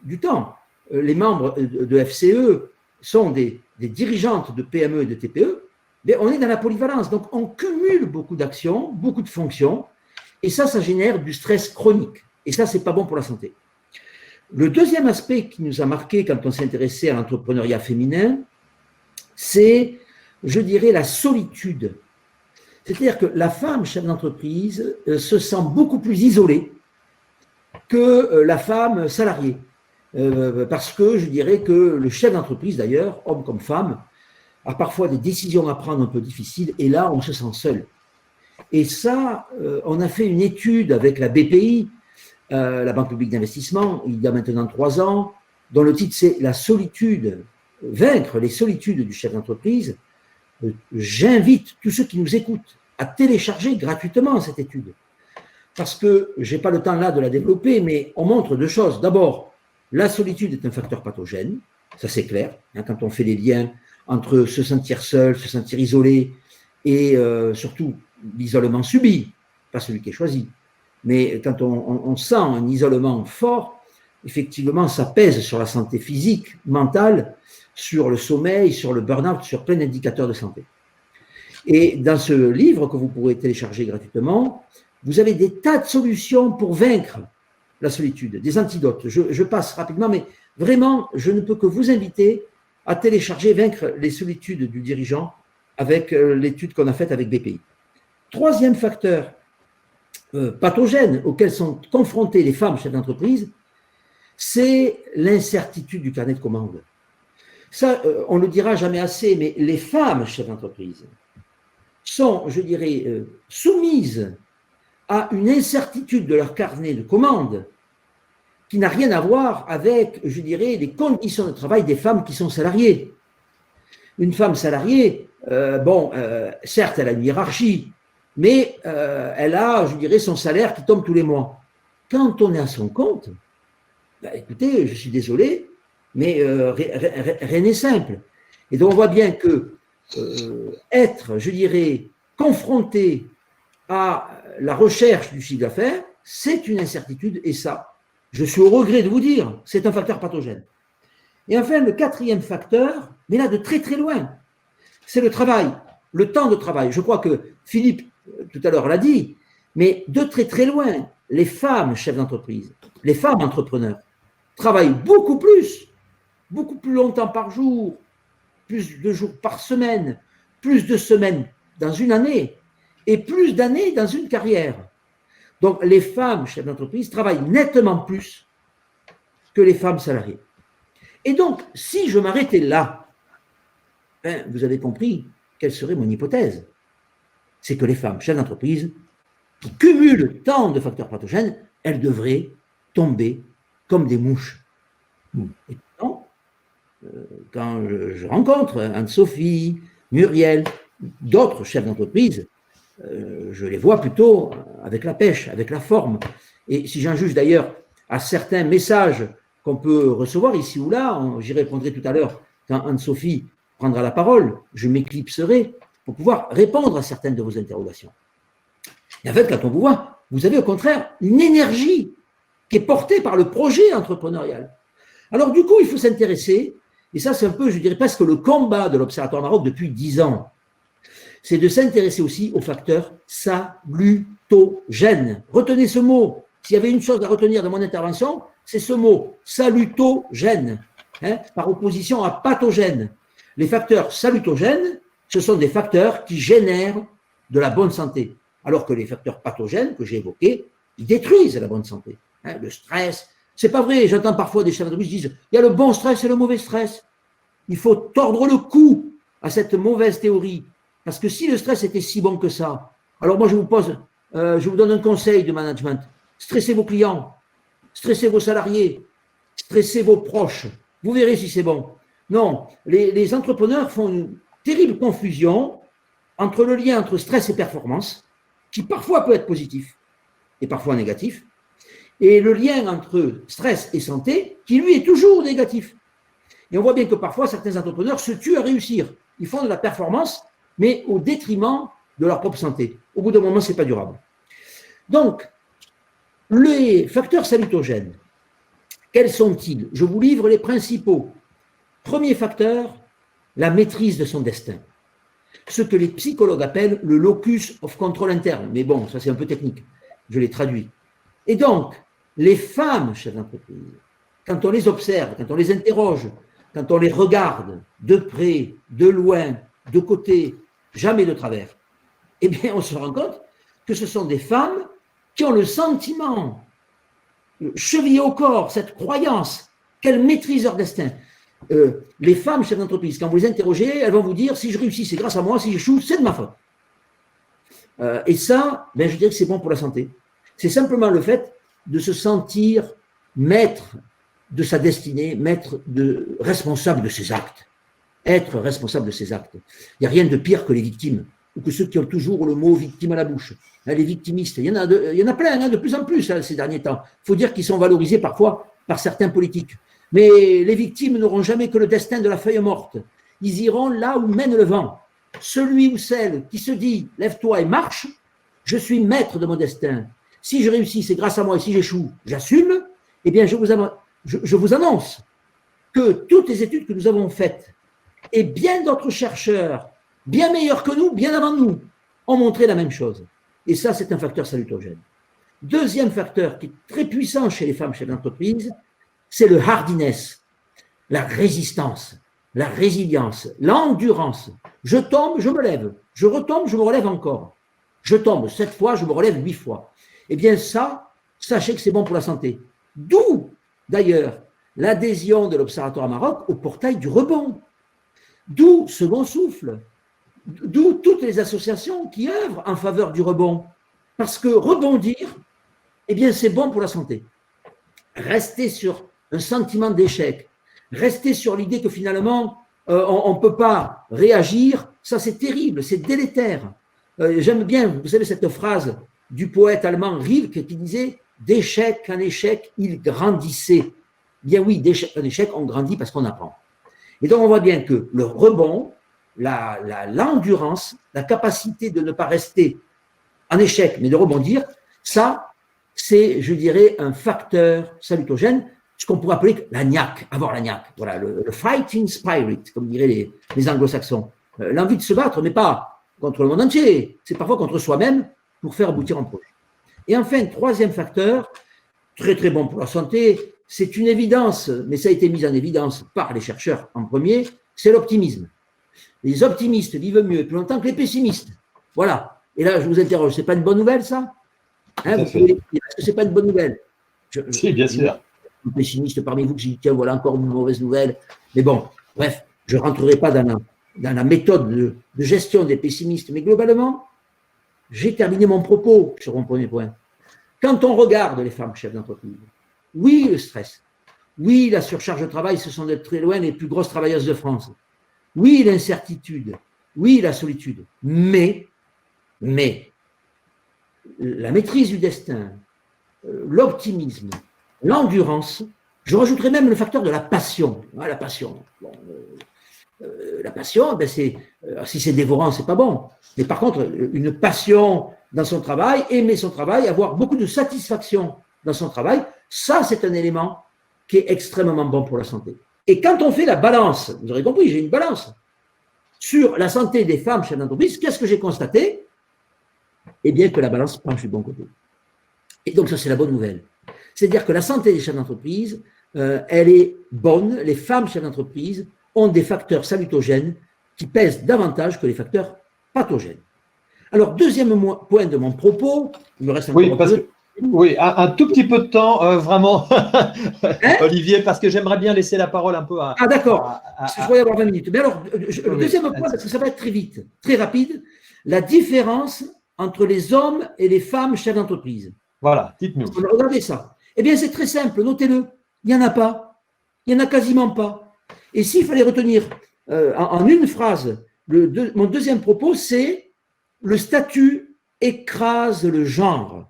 du temps, les membres de FCE sont des dirigeantes de PME et de TPE, Mais on est dans la polyvalence, donc on cumule beaucoup d'actions, beaucoup de fonctions, et ça génère du stress chronique. Et ça, c'est pas bon pour la santé. Le deuxième aspect qui nous a marqué quand on s'est intéressé à l'entrepreneuriat féminin, c'est, je dirais, la solitude. C'est-à-dire que la femme chef d'entreprise se sent beaucoup plus isolée que la femme salariée. Parce que je dirais que le chef d'entreprise, d'ailleurs, homme comme femme, a parfois des décisions à prendre un peu difficiles, et là, on se sent seul. Et ça, on a fait une étude avec la BPI, la Banque publique d'investissement, il y a maintenant 3 ans, dont le titre c'est « La solitude, vaincre les solitudes du chef d'entreprise ». J'invite tous ceux qui nous écoutent à télécharger gratuitement cette étude. Parce que je n'ai pas le temps là de la développer, mais on montre 2 choses. D'abord, la solitude est un facteur pathogène, ça c'est clair, hein, quand on fait les liens entre se sentir seul, se sentir isolé, et surtout l'isolement subi, pas celui qui est choisi. Mais quand on sent un isolement fort, effectivement, ça pèse sur la santé physique, mentale, sur le sommeil, sur le burn-out, sur plein d'indicateurs de santé. Et dans ce livre que vous pourrez télécharger gratuitement, vous avez des tas de solutions pour vaincre la solitude, des antidotes. Je passe rapidement, mais vraiment, je ne peux que vous inviter à télécharger « Vaincre les solitudes du dirigeant » avec l'étude qu'on a faite avec BPI. Troisième facteur pathogène auquel sont confrontées les femmes chefs d'entreprise, c'est l'incertitude du carnet de commandes. Ça, on ne le dira jamais assez, mais les femmes chefs d'entreprise sont, je dirais, soumises à une incertitude de leur carnet de commandes qui n'a rien à voir avec, je dirais, les conditions de travail des femmes qui sont salariées. Une femme salariée, certes, elle a une hiérarchie, mais elle a, je dirais, son salaire qui tombe tous les mois. Quand on est à son compte, écoutez, je suis désolé, mais rien n'est simple. Et donc, on voit bien que être, je dirais, confronté à la recherche du chiffre d'affaires, c'est une incertitude, et ça, je suis au regret de vous dire, c'est un facteur pathogène. Et enfin, le quatrième facteur, mais là de très très loin, c'est le travail, le temps de travail. Je crois que Philippe, tout à l'heure, l'a dit, mais de très très loin, les femmes chefs d'entreprise, les femmes entrepreneurs, travaillent beaucoup plus longtemps par jour, plus de jours par semaine, plus de semaines dans une année, et plus d'années dans une carrière. Donc, les femmes chefs d'entreprise travaillent nettement plus que les femmes salariées. Et donc, si je m'arrêtais là, vous avez compris quelle serait mon hypothèse. C'est que les femmes chefs d'entreprise qui cumulent tant de facteurs pathogènes, elles devraient tomber comme des mouches. Et pourtant, quand je rencontre Anne-Sophie, Muriel, d'autres chefs d'entreprise, je les vois plutôt avec la pêche, avec la forme. Et si j'en juge d'ailleurs à certains messages qu'on peut recevoir ici ou là, j'y répondrai tout à l'heure quand Anne-Sophie prendra la parole, je m'éclipserai pour pouvoir répondre à certaines de vos interrogations. Et en fait, quand on vous voit, vous avez au contraire une énergie qui est portée par le projet entrepreneurial. Alors du coup, il faut s'intéresser, et ça c'est un peu, je dirais presque le combat de l'Observatoire Maroc depuis 10 ans, c'est de s'intéresser aussi aux facteurs salutogènes. Retenez ce mot. S'il y avait une chose à retenir de mon intervention, c'est ce mot, salutogène, par opposition à pathogène. Les facteurs salutogènes, ce sont des facteurs qui génèrent de la bonne santé, alors que les facteurs pathogènes que j'ai évoqués, ils détruisent la bonne santé. Le stress, c'est pas vrai, j'entends parfois des chefs d'entreprise qui disent il y a le bon stress et le mauvais stress. Il faut tordre le cou à cette mauvaise théorie. Parce que si le stress était si bon que ça, alors moi je vous donne un conseil de management. Stressez vos clients, stressez vos salariés, stressez vos proches. Vous verrez si c'est bon. Non, les entrepreneurs font une terrible confusion entre le lien entre stress et performance, qui parfois peut être positif et parfois négatif, et le lien entre stress et santé, qui lui est toujours négatif. Et on voit bien que parfois certains entrepreneurs se tuent à réussir. Ils font de la performance, mais au détriment de leur propre santé. Au bout d'un moment, ce n'est pas durable. Donc, les facteurs salutogènes, quels sont-ils? Je vous livre les principaux. Premier facteur, la maîtrise de son destin. ce que les psychologues appellent le locus of control interne. Mais bon, ça c'est un peu technique, je l'ai traduit. Et donc, les femmes chefs d'entreprise, quand on les observe, quand on les interroge, quand on les regarde de près, de loin, de côté, jamais de travers, eh bien, on se rend compte que ce sont des femmes qui ont le sentiment, chevillé au corps, cette croyance qu'elles maîtrisent leur destin. Les femmes chefs d'entreprise, quand vous les interrogez, elles vont vous dire, si je réussis, c'est grâce à moi, si j'échoue, c'est de ma faute. Et ça, ben, je dirais que c'est bon pour la santé. C'est simplement le fait de se sentir maître de sa destinée, responsable de ses actes. Être responsable de ses actes. Il n'y a rien de pire que les victimes, ou que ceux qui ont toujours le mot victime à la bouche. Les victimistes, il y en a plein, de plus en plus ces derniers temps. Il faut dire qu'ils sont valorisés parfois par certains politiques. Mais les victimes n'auront jamais que le destin de la feuille morte. Ils iront là où mène le vent. Celui ou celle qui se dit « lève-toi et marche », je suis maître de mon destin. Si je réussis, c'est grâce à moi, et si j'échoue, j'assume. Eh bien, je vous annonce que toutes les études que nous avons faites, et bien d'autres chercheurs, bien meilleurs que nous, bien avant nous, ont montré la même chose. Et ça, c'est un facteur salutogène. Deuxième facteur qui est très puissant chez les femmes chefs d'entreprise, c'est le hardiness, la résistance, la résilience, l'endurance. Je tombe, je me lève. Je retombe, je me relève encore. Je tombe 7 fois, je me relève 8 fois. Eh bien ça, sachez que c'est bon pour la santé. D'où, d'ailleurs, l'adhésion de l'Observatoire Maroc au portail du rebond. D'où Second Souffle. D'où toutes les associations qui œuvrent en faveur du rebond. Parce que rebondir, eh bien c'est bon pour la santé. Rester sur un sentiment d'échec, rester sur l'idée que finalement on ne peut pas réagir, ça c'est terrible, c'est délétère. J'aime bien, vous savez, cette phrase du poète allemand Rilke qui disait « d'échec en échec, il grandissait ». Bien oui, d'échec en échec, on grandit parce qu'on apprend. Et donc on voit bien que le rebond, l'endurance, la capacité de ne pas rester en échec, mais de rebondir, ça, c'est, je dirais, un facteur salutogène, ce qu'on pourrait appeler la niaque, avoir la niaque. Voilà, le fighting spirit, comme diraient les anglo-saxons. L'envie de se battre, mais pas contre le monde entier, c'est parfois contre soi-même pour faire aboutir un projet. Et enfin, troisième facteur, très très bon pour la santé, c'est une évidence, mais ça a été mis en évidence par les chercheurs en premier, c'est l'optimisme. Les optimistes vivent mieux et plus longtemps que les pessimistes. Voilà. Et là, je vous interroge, c'est pas une bonne nouvelle, ça? Est-ce que c'est pas une bonne nouvelle? Si, bien sûr. Un pessimiste parmi vous qui dit, tiens, voilà encore une mauvaise nouvelle. Mais bon, bref, je ne rentrerai pas dans la méthode de gestion des pessimistes, mais globalement, j'ai terminé mon propos sur mon premier point. Quand on regarde les femmes chefs d'entreprise, oui, le stress, oui, la surcharge de travail, ce sont de très loin les plus grosses travailleuses de France. Oui, l'incertitude, oui, la solitude, mais la maîtrise du destin, l'optimisme, l'endurance, je rajouterais même le facteur de la passion. La passion, bon, la passion, ben si c'est dévorant, c'est pas bon. Mais par contre, une passion dans son travail, aimer son travail, avoir beaucoup de satisfaction dans son travail, ça c'est un élément qui est extrêmement bon pour la santé. Et quand on fait la balance, vous aurez compris, j'ai une balance sur la santé des femmes chefs d'entreprise, qu'est-ce que j'ai constaté? Eh bien que la balance penche du bon côté. Et donc ça c'est la bonne nouvelle. C'est-à-dire que la santé des chefs d'entreprise, elle est bonne, les femmes chefs d'entreprise ont des facteurs salutogènes qui pèsent davantage que les facteurs pathogènes. Alors, deuxième point de mon propos, il me reste encore un peu. Oui, un tout petit peu de temps, vraiment, Olivier, parce que j'aimerais bien laisser la parole un peu à… Ah d'accord, je croyais avoir 20 minutes. Mais alors, le deuxième point, parce que ça va être très vite, très rapide, la différence entre les hommes et les femmes chefs d'entreprise. Voilà, dites-nous. Regardez ça. Eh bien, c'est très simple, notez-le. Il n'y en a pas. Il n'y en a quasiment pas. Et s'il fallait retenir en une phrase, mon deuxième propos, c'est le statut écrase le genre.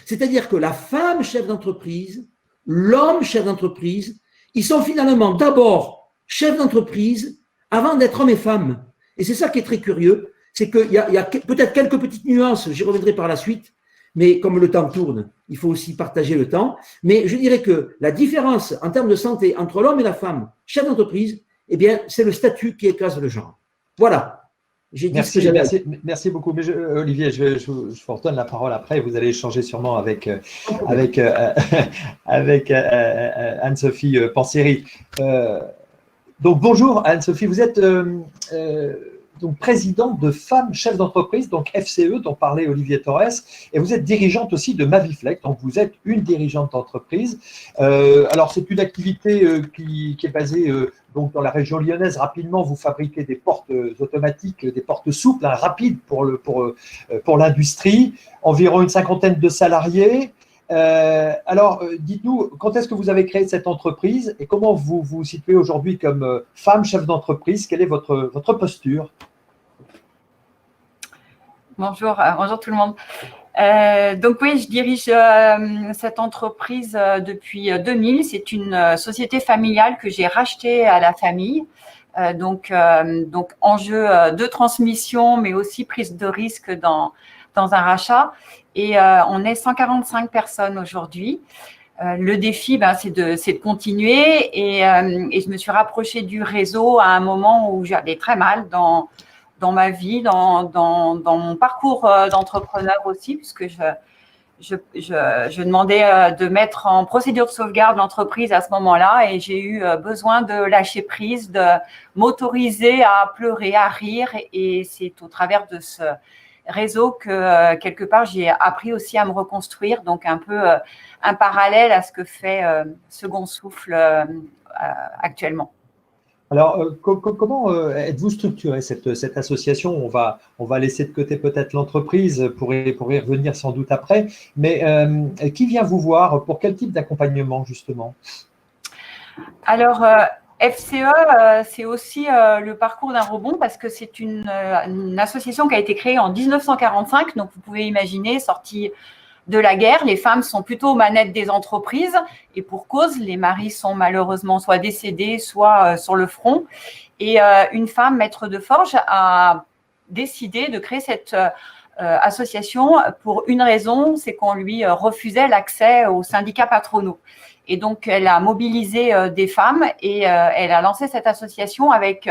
C'est-à-dire que la femme chef d'entreprise, l'homme chef d'entreprise, ils sont finalement d'abord chefs d'entreprise avant d'être hommes et femmes. Et c'est ça qui est très curieux, c'est qu'il y a peut-être quelques petites nuances, j'y reviendrai par la suite, mais comme le temps tourne, il faut aussi partager le temps. Mais je dirais que la différence en termes de santé entre l'homme et la femme chef d'entreprise, eh bien, c'est le statut qui écrase le genre. Voilà. J'ai dit ce que j'avais. Merci beaucoup. Mais Olivier, je vous redonne la parole après. Vous allez échanger sûrement avec Anne-Sophie Panseri. Donc bonjour Anne-Sophie, vous êtes donc présidente de Femmes Chefs d'entreprise, donc FCE, dont parlait Olivier Torres, et vous êtes dirigeante aussi de Maviflex, donc vous êtes une dirigeante d'entreprise. Alors c'est une activité qui est basée donc dans la région lyonnaise. Rapidement, vous fabriquez des portes automatiques, des portes souples, rapides pour l'industrie, environ une 50aine de salariés. Alors, dites-nous, quand est-ce que vous avez créé cette entreprise et comment vous vous situez aujourd'hui comme femme chef d'entreprise? Quelle est votre posture? Bonjour, bonjour tout le monde. Donc oui, je dirige cette entreprise depuis 2000. C'est une société familiale que j'ai rachetée à la famille. Donc enjeu de transmission, mais aussi prise de risque dans un rachat. Et on est 145 personnes aujourd'hui. Le défi, c'est de continuer. Et je me suis rapprochée du réseau à un moment où j'allais très mal dans ma vie, dans mon parcours d'entrepreneur aussi, puisque je demandais de mettre en procédure de sauvegarde l'entreprise à ce moment-là, et j'ai eu besoin de lâcher prise, de m'autoriser à pleurer, à rire, et c'est au travers de ce réseau que quelque part j'ai appris aussi à me reconstruire, donc un peu un parallèle à ce que fait Second Souffle actuellement. Alors, comment êtes-vous structuré cette association? On va laisser de côté peut-être l'entreprise pour y revenir sans doute après, mais qui vient vous voir pour quel type d'accompagnement justement? Alors, FCE, c'est aussi le parcours d'un rebond parce que c'est une association qui a été créée en 1945, donc vous pouvez imaginer, sortie de la guerre, les femmes sont plutôt aux manettes des entreprises et pour cause, les maris sont malheureusement soit décédés, soit sur le front. Et une femme maître de forge a décidé de créer cette association pour une raison, c'est qu'on lui refusait l'accès aux syndicats patronaux. Et donc, elle a mobilisé des femmes et elle a lancé cette association avec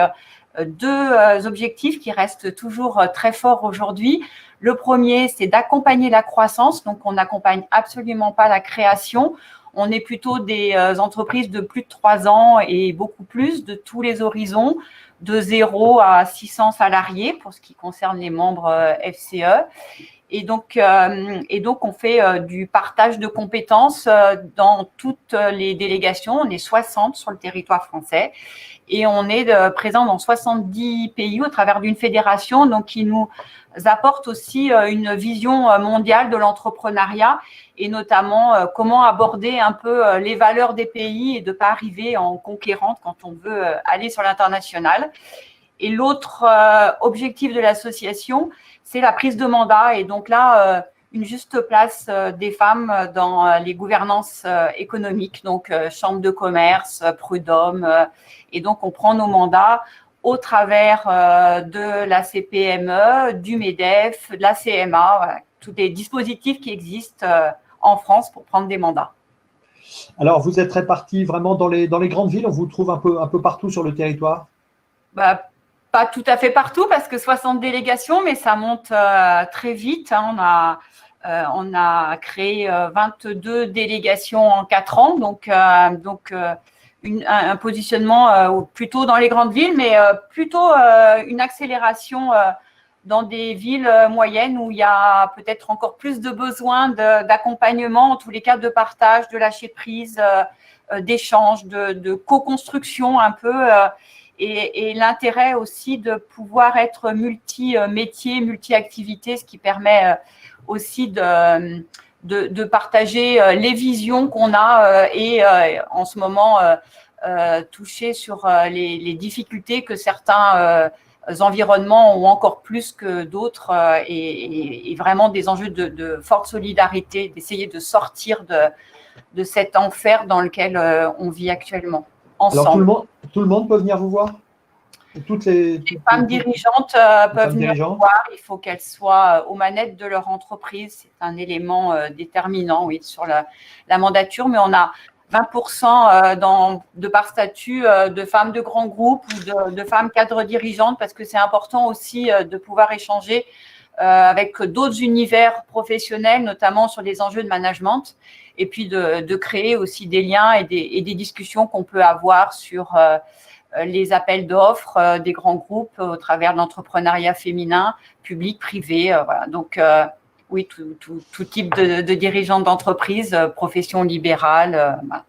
deux objectifs qui restent toujours très forts aujourd'hui. Le premier, c'est d'accompagner la croissance. Donc, on n'accompagne absolument pas la création. On est plutôt des entreprises de plus de 3 ans et beaucoup plus, de tous les horizons, de 0 à 600 salariés pour ce qui concerne les membres FCE. Et donc, on fait du partage de compétences dans toutes les délégations. On est 60 sur le territoire français et on est présent dans 70 pays au travers d'une fédération, donc qui nous apporte aussi une vision mondiale de l'entrepreneuriat et notamment comment aborder un peu les valeurs des pays et de ne pas arriver en conquérante quand on veut aller sur l'international. Et l'autre objectif de l'association, c'est la prise de mandat. Et donc là, une juste place des femmes dans les gouvernances économiques, donc chambre de commerce, prud'homme. Et donc, on prend nos mandats au travers de la CPME, du MEDEF, de la CMA, voilà, tous les dispositifs qui existent en France pour prendre des mandats. Alors, vous êtes répartis vraiment dans les grandes villes, on vous trouve un peu partout sur le territoire? Pas tout à fait partout parce que 60 délégations, mais ça monte très vite. On a créé 22 délégations en 4 ans, donc un positionnement plutôt dans les grandes villes, mais plutôt une accélération dans des villes moyennes où il y a peut-être encore plus de besoins d'accompagnement, en tous les cas de partage, de lâcher prise, d'échange, de co-construction un peu. Et l'intérêt aussi de pouvoir être multi-métier, multi-activité, ce qui permet aussi de partager les visions qu'on a et en ce moment toucher sur les difficultés que certains environnements ont encore plus que d'autres et vraiment des enjeux de forte solidarité, d'essayer de sortir de cet enfer dans lequel on vit actuellement. Ensemble. Alors, tout le monde peut venir vous voir? Les femmes dirigeantes peuvent venir vous voir. Il faut qu'elles soient aux manettes de leur entreprise. C'est un élément déterminant, oui, sur la mandature. Mais on a 20% de par statut de femmes de grands groupes ou de femmes cadres dirigeantes, parce que c'est important aussi de pouvoir échanger avec d'autres univers professionnels, notamment sur les enjeux de management, et puis de créer aussi des liens et des discussions qu'on peut avoir sur les appels d'offres des grands groupes au travers de l'entrepreneuriat féminin, public, privé. Voilà. Donc, oui, tout type de dirigeants d'entreprise, profession libérale. Voilà.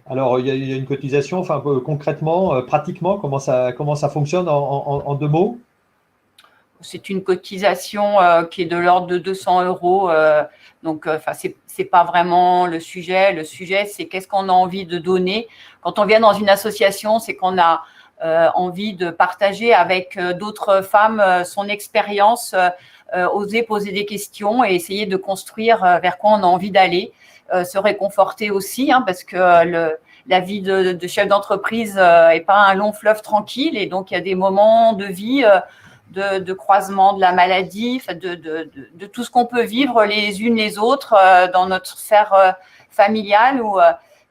Alors, il y a une cotisation, enfin, concrètement, pratiquement, comment ça fonctionne en 2 mots? C'est une cotisation qui est de l'ordre de 200 €. Donc, c'est pas vraiment le sujet. Le sujet, c'est qu'est-ce qu'on a envie de donner. Quand on vient dans une association, c'est qu'on a envie de partager avec d'autres femmes son expérience, oser poser des questions et essayer de construire vers quoi on a envie d'aller, se réconforter aussi, hein, parce que la vie de chef d'entreprise n'est pas un long fleuve tranquille, et donc il y a des moments de vie de croisement de la maladie, de tout ce qu'on peut vivre les unes les autres dans notre sphère familiale, où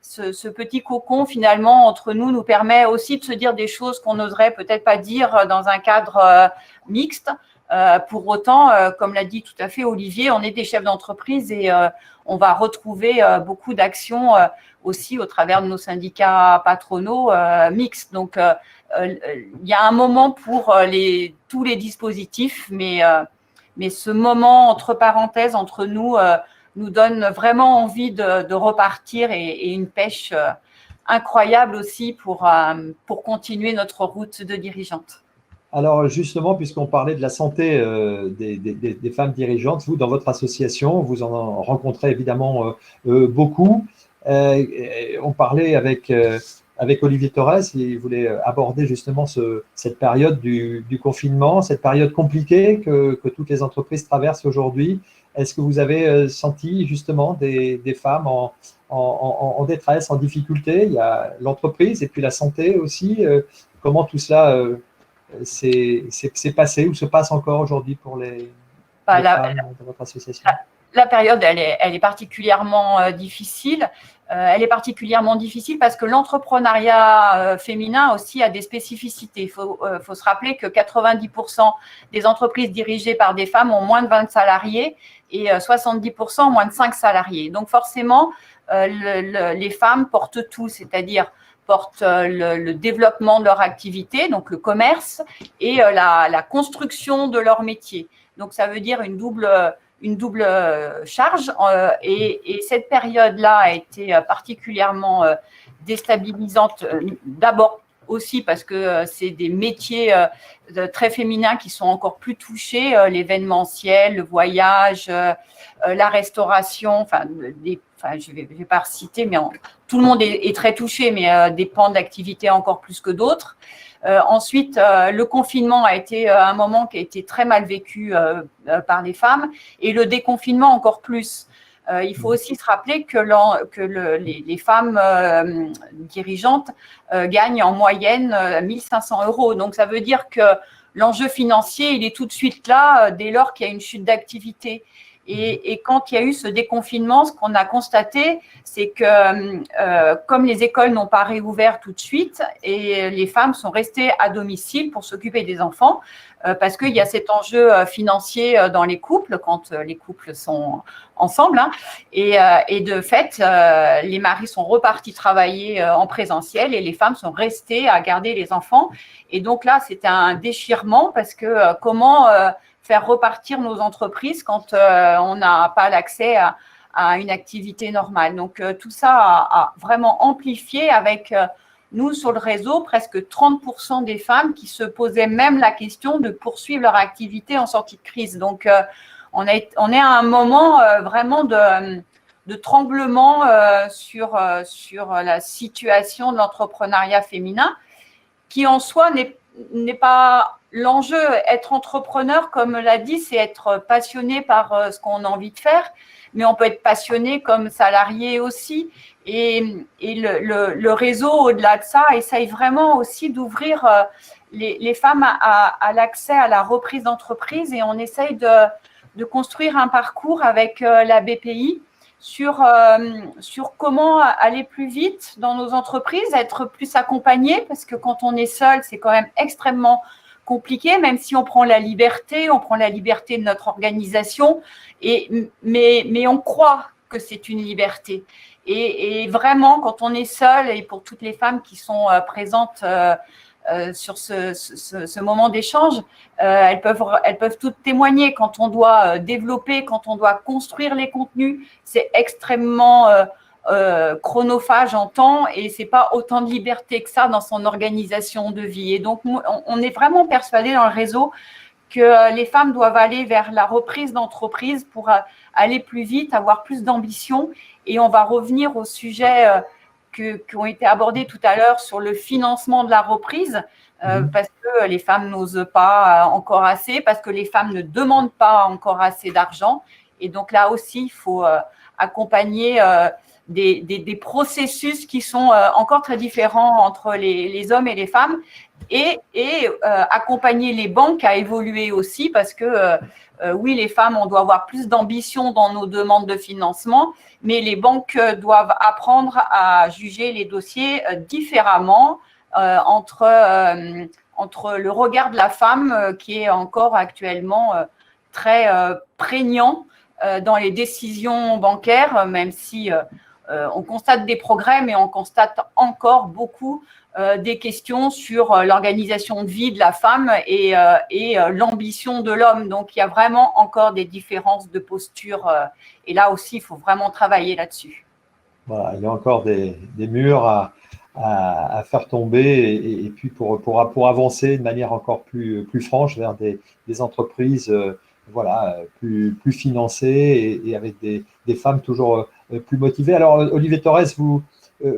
ce petit cocon finalement entre nous permet aussi de se dire des choses qu'on n'oserait peut-être pas dire dans un cadre mixte. Pour autant, comme l'a dit tout à fait Olivier, on est des chefs d'entreprise et on va retrouver beaucoup d'actions aussi au travers de nos syndicats patronaux mixtes. Donc, il y a un moment pour tous les dispositifs, mais ce moment entre parenthèses, entre nous, nous donne vraiment envie de repartir et une pêche incroyable aussi pour continuer notre route de dirigeante. Alors justement, puisqu'on parlait de la santé des femmes dirigeantes, vous, dans votre association, vous en rencontrez évidemment beaucoup. On parlait avec Olivier Torres, il voulait aborder justement cette période du confinement, cette période compliquée que toutes les entreprises traversent aujourd'hui. Est-ce que vous avez senti justement des femmes en détresse, en difficulté? Il y a l'entreprise et puis la santé aussi. Comment tout cela s'est passé ou se passe encore aujourd'hui pour les femmes de votre association? La période, elle est particulièrement difficile. Elle est particulièrement difficile parce que l'entrepreneuriat féminin aussi a des spécificités. Il faut se rappeler que 90% des entreprises dirigées par des femmes ont moins de 20 salariés et 70% moins de 5 salariés. Donc forcément, les femmes portent tout, c'est-à-dire portent le développement de leur activité, donc le commerce, et la construction de leur métier. Donc ça veut dire une double charge, et cette période-là a été particulièrement déstabilisante, d'abord aussi parce que c'est des métiers très féminins qui sont encore plus touchés, l'événementiel, le voyage, la restauration, je ne vais pas citer, mais tout le monde est très touché, mais des pans d'activité encore plus que d'autres. Ensuite, le confinement a été un moment qui a été très mal vécu par les femmes, et le déconfinement encore plus. Il faut aussi se rappeler que les femmes dirigeantes gagnent en moyenne 1 500 €. Donc, ça veut dire que l'enjeu financier, il est tout de suite là dès lors qu'il y a une chute d'activité. Et quand il y a eu ce déconfinement, ce qu'on a constaté, c'est que comme les écoles n'ont pas réouvert tout de suite, et les femmes sont restées à domicile pour s'occuper des enfants, parce qu'il y a cet enjeu financier dans les couples, quand les couples sont ensemble, hein, et de fait, les maris sont repartis travailler en présentiel et les femmes sont restées à garder les enfants. Et donc là, c'était un déchirement, parce que comment faire repartir nos entreprises quand on n'a pas l'accès à une activité normale. Donc, tout ça a vraiment amplifié avec nous, sur le réseau, presque 30% des femmes qui se posaient même la question de poursuivre leur activité en sortie de crise. Donc, on est à un moment vraiment de tremblement sur la situation de l'entrepreneuriat féminin, qui en soi n'est pas l'enjeu. Être entrepreneur, comme l'a dit, c'est être passionné par ce qu'on a envie de faire, mais on peut être passionné comme salarié aussi. Et le réseau, au-delà de ça, essaye vraiment aussi d'ouvrir les femmes à l'accès à la reprise d'entreprise, et on essaye de construire un parcours avec la BPI sur comment aller plus vite dans nos entreprises, être plus accompagné, parce que quand on est seul, c'est quand même extrêmement compliqué, même si on prend la liberté de notre organisation, mais on croit que c'est une liberté. Et vraiment, quand on est seul, et pour toutes les femmes qui sont présentes sur ce moment d'échange, elles peuvent toutes témoigner. Quand on doit développer, quand on doit construire les contenus, c'est extrêmement chronophage en temps et c'est pas autant de liberté que ça dans son organisation de vie. Et donc, on est vraiment persuadé dans le réseau que les femmes doivent aller vers la reprise d'entreprise pour aller plus vite, avoir plus d'ambition. Et on va revenir au sujet qui ont été abordés tout à l'heure sur le financement de la reprise, parce que les femmes n'osent pas encore assez, parce que les femmes ne demandent pas encore assez d'argent. Et donc là aussi, il faut accompagner des processus qui sont encore très différents entre les hommes et les femmes et accompagner les banques à évoluer aussi parce que oui, les femmes, on doit avoir plus d'ambition dans nos demandes de financement, mais les banques doivent apprendre à juger les dossiers différemment entre le regard de la femme qui est encore actuellement très prégnant dans les décisions bancaires, même si on constate des progrès, mais on constate encore beaucoup des questions sur l'organisation de vie de la femme et l'ambition de l'homme. Donc, il y a vraiment encore des différences de posture. Et là aussi, il faut vraiment travailler là-dessus. Voilà, il y a encore des murs à faire tomber et puis pour avancer de manière encore plus franche vers des entreprises voilà, plus financées et avec des femmes toujours plus motivées. Alors, Olivier Torres,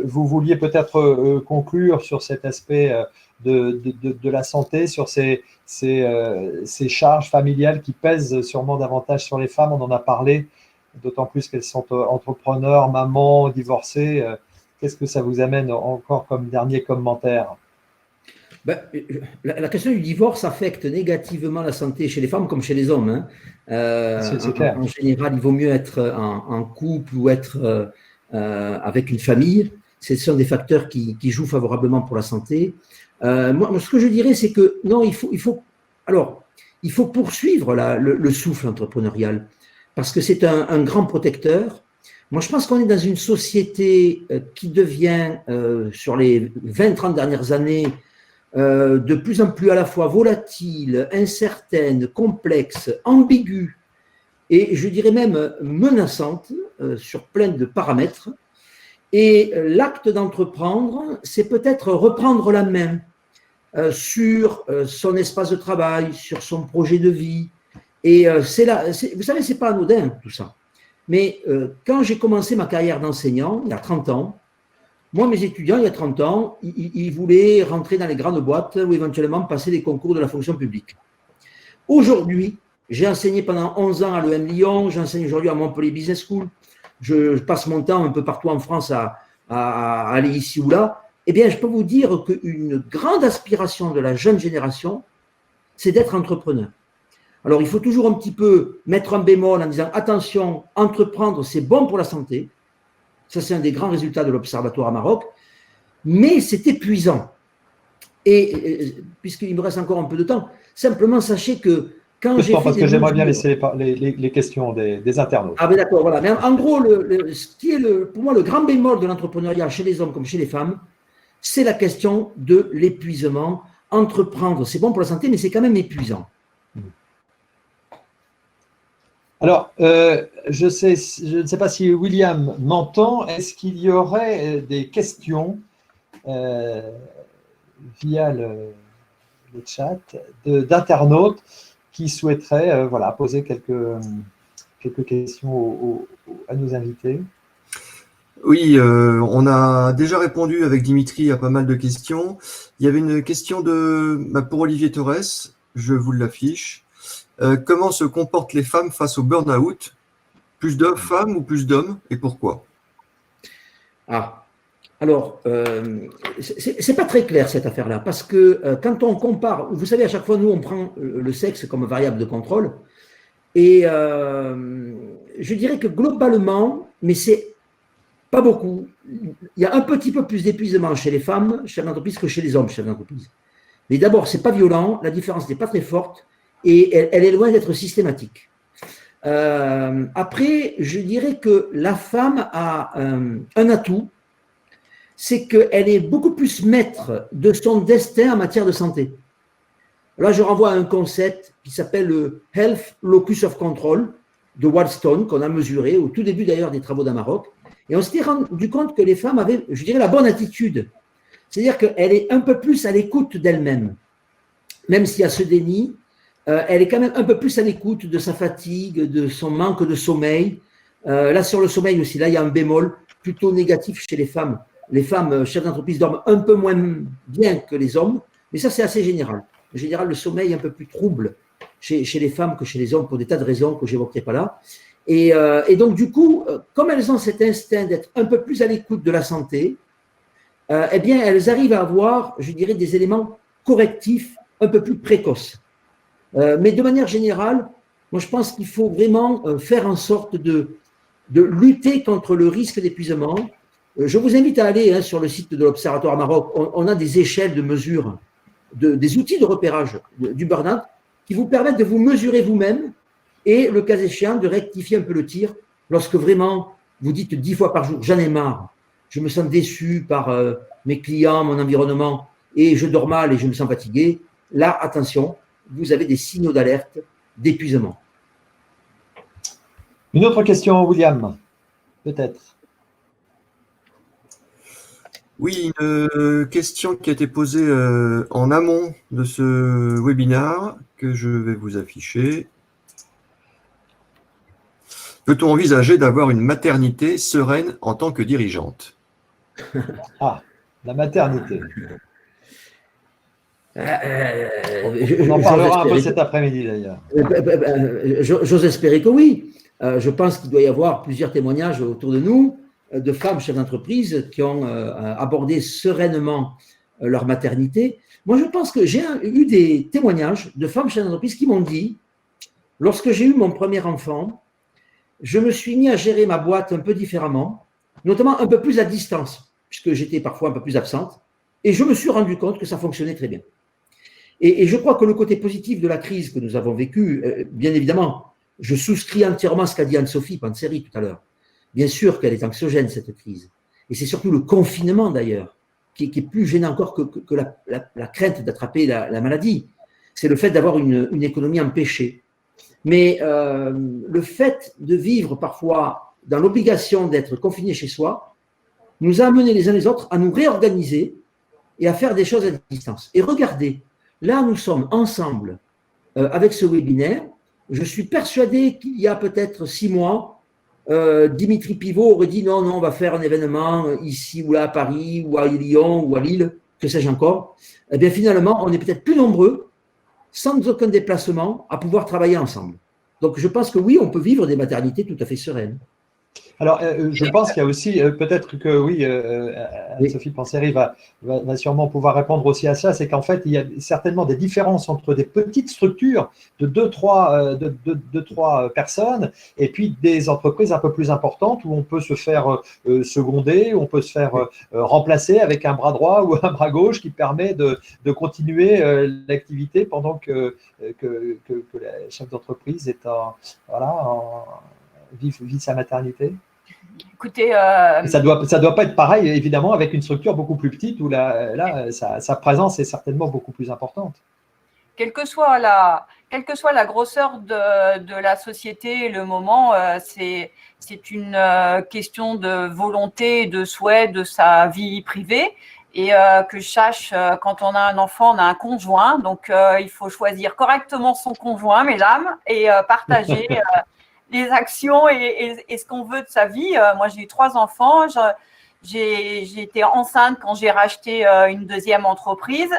vous vouliez peut-être conclure sur cet aspect de la santé, sur ces charges familiales qui pèsent sûrement davantage sur les femmes. On en a parlé, d'autant plus qu'elles sont entrepreneurs, mamans, divorcées. Qu'est-ce que ça vous amène encore comme dernier commentaire ? La question du divorce affecte négativement la santé chez les femmes comme chez les hommes. C'est clair. En général, il vaut mieux être en couple ou être avec une famille. Ce sont des facteurs qui jouent favorablement pour la santé. Moi, ce que je dirais, c'est que non, il faut poursuivre le souffle entrepreneurial parce que c'est un grand protecteur. Moi, je pense qu'on est dans une société qui devient, sur les 20-30 dernières années, de plus en plus à la fois volatile, incertaine, complexe, ambiguë et je dirais même menaçante sur plein de paramètres. Et l'acte d'entreprendre, c'est peut-être reprendre la main sur son espace de travail, sur son projet de vie. Et vous savez, c'est pas anodin tout ça. Mais quand j'ai commencé ma carrière d'enseignant, il y a 30 ans, moi, mes étudiants, il y a 30 ans, ils voulaient rentrer dans les grandes boîtes ou éventuellement passer des concours de la fonction publique. Aujourd'hui, j'ai enseigné pendant 11 ans à l'EM Lyon, j'enseigne aujourd'hui à Montpellier Business School, je passe mon temps un peu partout en France à aller ici ou là. Eh bien, je peux vous dire qu'une grande aspiration de la jeune génération, c'est d'être entrepreneur. Alors, il faut toujours un petit peu mettre un bémol en disant « Attention, entreprendre, c'est bon pour la santé ». Ça, c'est un des grands résultats de l'Observatoire à Maroc. Mais c'est épuisant. Et puisqu'il me reste encore un peu de temps, simplement sachez que quand j'ai fait parce que j'aimerais bien laisser les questions des internautes. Ah ben d'accord, voilà. Mais en gros, ce qui est pour moi le grand bémol de l'entrepreneuriat chez les hommes comme chez les femmes, c'est la question de l'épuisement. Entreprendre, c'est bon pour la santé, mais c'est quand même épuisant. Alors, je ne sais pas si William m'entend. Est-ce qu'il y aurait des questions via le chat d'internautes qui souhaiteraient poser quelques questions à nos invités? Oui, on a déjà répondu avec Dimitri à pas mal de questions. Il y avait une question pour Olivier Torres, je vous l'affiche. Comment se comportent les femmes face au burn-out? Plus de femmes ou plus d'hommes et pourquoi? Alors, c'est pas très clair cette affaire-là parce que quand on compare, vous savez, à chaque fois, nous, on prend le sexe comme variable de contrôle et je dirais que globalement, mais c'est pas beaucoup. Il y a un petit peu plus d'épuisement chez les femmes chefs d'entreprise que chez les hommes chefs d'entreprise. Mais d'abord, c'est pas violent, la différence n'est pas très forte et elle est loin d'être systématique. Après, je dirais que la femme a un atout, c'est qu'elle est beaucoup plus maître de son destin en matière de santé. Là, je renvoie à un concept qui s'appelle le Health Locus of Control de Waldstone, qu'on a mesuré au tout début d'ailleurs des travaux d'Amarok. Et on s'était rendu compte que les femmes avaient, je dirais, la bonne attitude. C'est-à-dire qu'elle est un peu plus à l'écoute d'elle-même. Même s'il y a ce déni, elle est quand même un peu plus à l'écoute de sa fatigue, de son manque de sommeil. Là, sur le sommeil aussi, là, il y a un bémol plutôt négatif chez les femmes. Les femmes chefs d'entreprise dorment un peu moins bien que les hommes, mais ça, c'est assez général. En général, le sommeil est un peu plus trouble chez les femmes que chez les hommes pour des tas de raisons que je n'évoquerai pas là. Et donc, du coup, comme elles ont cet instinct d'être un peu plus à l'écoute de la santé, eh bien, elles arrivent à avoir, je dirais, des éléments correctifs un peu plus précoces. Mais de manière générale, moi, je pense qu'il faut vraiment faire en sorte de lutter contre le risque d'épuisement. Je vous invite à aller sur le site de l'Observatoire Maroc. On a des échelles de mesure, des outils de repérage du burn-out qui vous permettent de vous mesurer vous-même et, le cas échéant, de rectifier un peu le tir lorsque vraiment vous dites 10 fois par jour « j'en ai marre, je me sens déçu par mes clients, mon environnement et je dors mal et je me sens fatigué ». Là, attention, vous avez des signaux d'alerte d'épuisement. Une autre question, William, peut-être. Oui, une question qui a été posée en amont de ce webinaire que je vais vous afficher. Peut-on envisager d'avoir une maternité sereine en tant que dirigeante? Ah, la maternité. On en parlera un peu cet après-midi d'ailleurs. J'ose espérer que oui. Je pense qu'il doit y avoir plusieurs témoignages autour de nous de femmes chefs d'entreprise qui ont abordé sereinement leur maternité. Moi, je pense que j'ai eu des témoignages de femmes chefs d'entreprise qui m'ont dit, lorsque j'ai eu mon premier enfant, je me suis mis à gérer ma boîte un peu différemment, notamment un peu plus à distance, puisque j'étais parfois un peu plus absente, et je me suis rendu compte que ça fonctionnait très bien. Et je crois que le côté positif de la crise que nous avons vécue, bien évidemment, je souscris entièrement à ce qu'a dit Anne-Sophie Panzeri tout à l'heure. Bien sûr qu'elle est anxiogène, cette crise. Et c'est surtout le confinement, d'ailleurs, qui est plus gênant encore que la crainte d'attraper la maladie. C'est le fait d'avoir une économie empêchée. Mais le fait de vivre parfois dans l'obligation d'être confiné chez soi nous a amenés les uns les autres à nous réorganiser et à faire des choses à distance. Et regardez, là, nous sommes ensemble avec ce webinaire. Je suis persuadé qu'il y a peut-être 6 mois, Dimitri Pivot aurait dit non, on va faire un événement ici ou là à Paris ou à Lyon ou à Lille, que sais-je encore. Eh bien, finalement, on est peut-être plus nombreux, sans aucun déplacement, à pouvoir travailler ensemble. Donc, je pense que oui, on peut vivre des maternités tout à fait sereines. Alors, je pense qu'il y a aussi, peut-être que oui, Anne-Sophie Panzeri va sûrement pouvoir répondre aussi à ça, c'est qu'en fait, il y a certainement des différences entre des petites structures de 2-3 personnes et puis des entreprises un peu plus importantes où on peut se faire seconder, où on peut se faire remplacer avec un bras droit ou un bras gauche qui permet de continuer l'activité pendant que la chef d'entreprise est vit sa maternité. Écoutez, ça doit pas être pareil, évidemment, avec une structure beaucoup plus petite où là sa présence est certainement beaucoup plus importante. Quelle que soit la grosseur de la société et le moment, c'est une question de volonté et de souhait de sa vie privée. Et que je sache, quand on a un enfant, on a un conjoint. Donc, il faut choisir correctement son conjoint, mesdames, et partager les actions et ce qu'on veut de sa vie. Moi, j'ai eu 3 enfants. J'ai été enceinte quand j'ai racheté une deuxième entreprise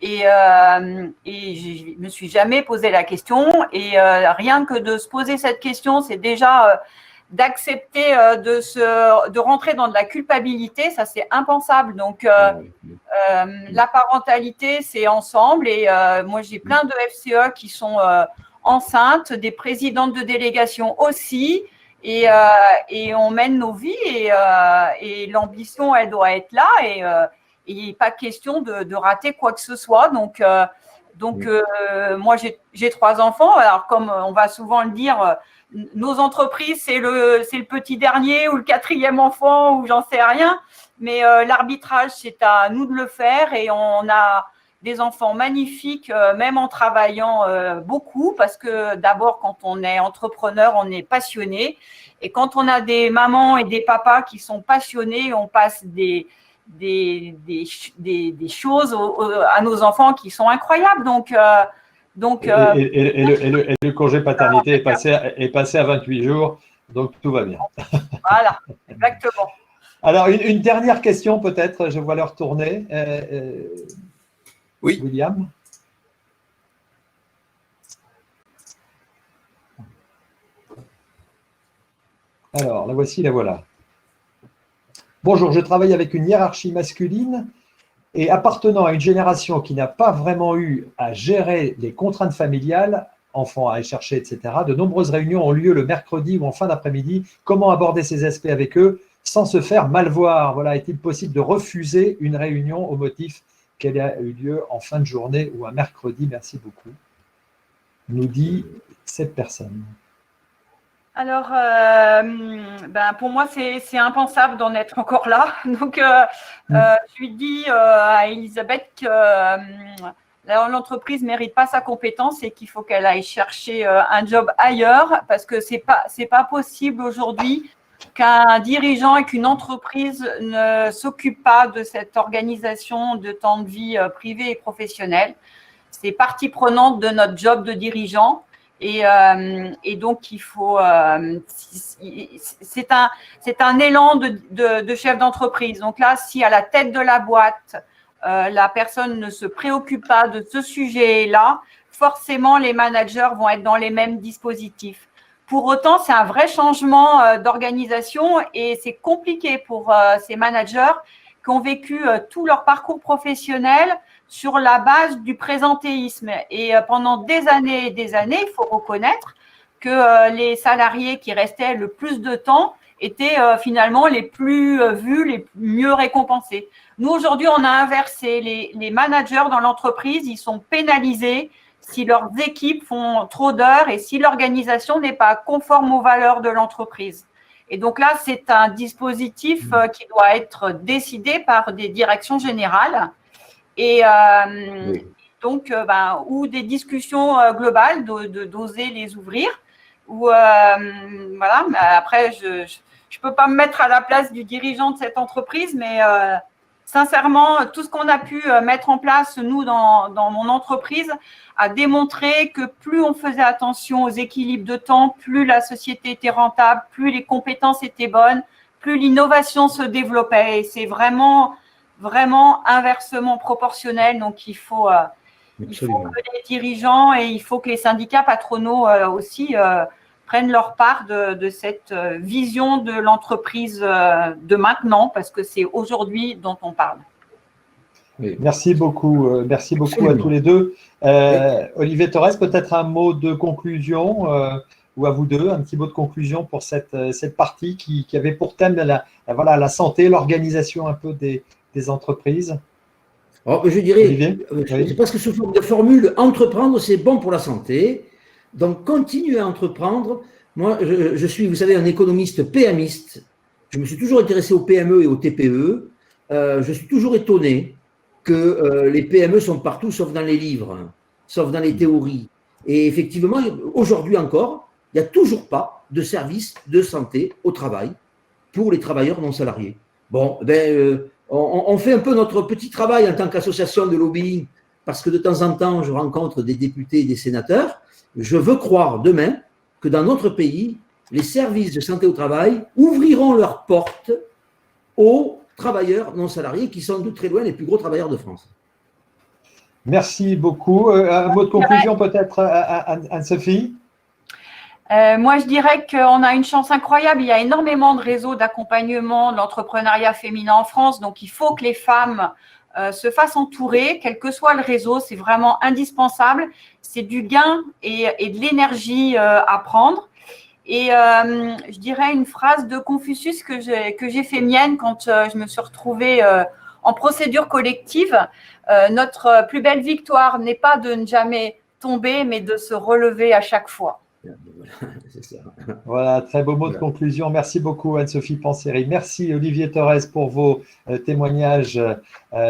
et je me suis jamais posé la question. Et rien que de se poser cette question, c'est déjà d'accepter de rentrer dans de la culpabilité. Ça, c'est impensable. Donc, la parentalité, c'est ensemble. Et moi, j'ai plein de FCE qui sont enceintes, des présidentes de délégation aussi. et on mène nos vies et l'ambition, elle doit être là et il n'est pas question de rater quoi que ce soit. Donc moi, j'ai 3 enfants. Alors, comme on va souvent le dire, nos entreprises, c'est le petit dernier ou le 4e enfant ou j'en sais rien. Mais l'arbitrage, c'est à nous de le faire et on a des enfants magnifiques, même en travaillant beaucoup, parce que d'abord, quand on est entrepreneur, on est passionné. Et quand on a des mamans et des papas qui sont passionnés, on passe des choses à nos enfants qui sont incroyables. Donc le congé paternité est passé à 28 jours, donc tout va bien. Voilà, exactement. Alors, une dernière question peut-être, je vois l'heure tourner. Oui. William? Alors, la voici, la voilà. Bonjour, je travaille avec une hiérarchie masculine et appartenant à une génération qui n'a pas vraiment eu à gérer les contraintes familiales, enfants à aller chercher, etc. De nombreuses réunions ont lieu le mercredi ou en fin d'après-midi. Comment aborder ces aspects avec eux sans se faire mal voir? Voilà, est-il possible de refuser une réunion au motif qu'elle a eu lieu en fin de journée ou un mercredi? Merci beaucoup, nous dit cette personne. Alors, pour moi, c'est impensable d'en être encore là. Donc, je lui dis à Elisabeth que l'entreprise ne mérite pas sa compétence et qu'il faut qu'elle aille chercher un job ailleurs parce que c'est pas possible aujourd'hui qu'un dirigeant et qu'une entreprise ne s'occupent pas de cette organisation de temps de vie privée et professionnelle. C'est partie prenante de notre job de dirigeant. Et donc, il faut. C'est un élan de chef d'entreprise. Donc là, si à la tête de la boîte, la personne ne se préoccupe pas de ce sujet-là, forcément, les managers vont être dans les mêmes dispositifs. Pour autant, c'est un vrai changement d'organisation et c'est compliqué pour ces managers qui ont vécu tout leur parcours professionnel sur la base du présentéisme. Et pendant des années et des années, il faut reconnaître que les salariés qui restaient le plus de temps étaient finalement les plus vus, les mieux récompensés. Nous, aujourd'hui, on a inversé. Les managers dans l'entreprise, ils sont pénalisés si leurs équipes font trop d'heures et si l'organisation n'est pas conforme aux valeurs de l'entreprise. Et donc là, c'est un dispositif qui doit être décidé par des directions générales. Et donc, ou des discussions globales, d'oser les ouvrir. Ou voilà. Mais après, je peux pas me mettre à la place du dirigeant de cette entreprise, mais sincèrement, tout ce qu'on a pu mettre en place, nous, dans mon entreprise, a démontré que plus on faisait attention aux équilibres de temps, plus la société était rentable, plus les compétences étaient bonnes, plus l'innovation se développait. Et c'est vraiment inversement proportionnel. Donc, il faut que les dirigeants et il faut que les syndicats patronaux aussi prennent leur part de cette vision de l'entreprise de maintenant, parce que c'est aujourd'hui dont on parle. Oui, merci beaucoup à tous les deux. Olivier Torres, peut-être un mot de conclusion ou à vous deux, un petit mot de conclusion pour cette partie qui avait pour thème la santé, l'organisation un peu des entreprises. Alors, je dirais, Olivier, oui. parce que sous forme de formule, entreprendre, c'est bon pour la santé. Donc, continuez à entreprendre. Moi, je suis, vous savez, un économiste PMiste. Je me suis toujours intéressé aux PME et aux TPE. Je suis toujours étonné que les PME sont partout, sauf dans les livres, sauf dans les théories. Et effectivement, aujourd'hui encore, il n'y a toujours pas de service de santé au travail pour les travailleurs non salariés. Bon, on fait un peu notre petit travail en tant qu'association de lobbying, parce que de temps en temps, je rencontre des députés et des sénateurs. Je veux croire demain que dans notre pays, les services de santé au travail ouvriront leurs portes aux travailleurs non salariés qui sont de très loin les plus gros travailleurs de France. Merci beaucoup. Un mot de conclusion peut-être, Anne-Sophie? Moi, je dirais qu'on a une chance incroyable. Il y a énormément de réseaux d'accompagnement de l'entrepreneuriat féminin en France. Donc, il faut que les femmes se fassent entourer, quel que soit le réseau. C'est vraiment indispensable. C'est du gain et de l'énergie à prendre. Et je dirais une phrase de Confucius que j'ai fait mienne quand je me suis retrouvée en procédure collective. Notre plus belle victoire n'est pas de ne jamais tomber, mais de se relever à chaque fois. Voilà, très beau mot de conclusion. Merci beaucoup Anne-Sophie Panseri. Merci Olivier Torres pour vos témoignages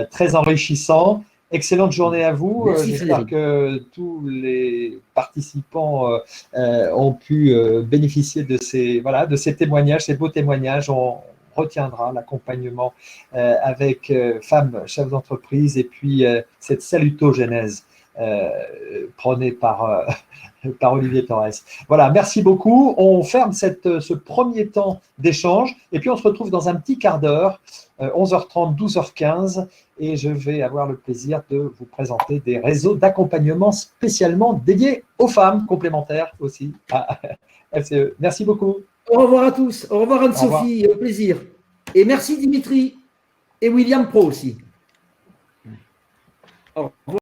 très enrichissants. Excellente journée à vous. J'espère que tous les participants ont pu bénéficier de ces témoignages, ces beaux témoignages. On retiendra l'accompagnement avec femmes chefs d'entreprise et puis cette salutogénèse prônée par Olivier Torres. Voilà, merci beaucoup. On ferme ce premier temps d'échange et puis on se retrouve dans un petit quart d'heure, 11h30, 12h15, et je vais avoir le plaisir de vous présenter des réseaux d'accompagnement spécialement dédiés aux femmes, complémentaires aussi à FCE. Merci beaucoup. Au revoir à tous. Au revoir Anne-Sophie, au plaisir. Et merci Dimitri et William Pro aussi. Au revoir.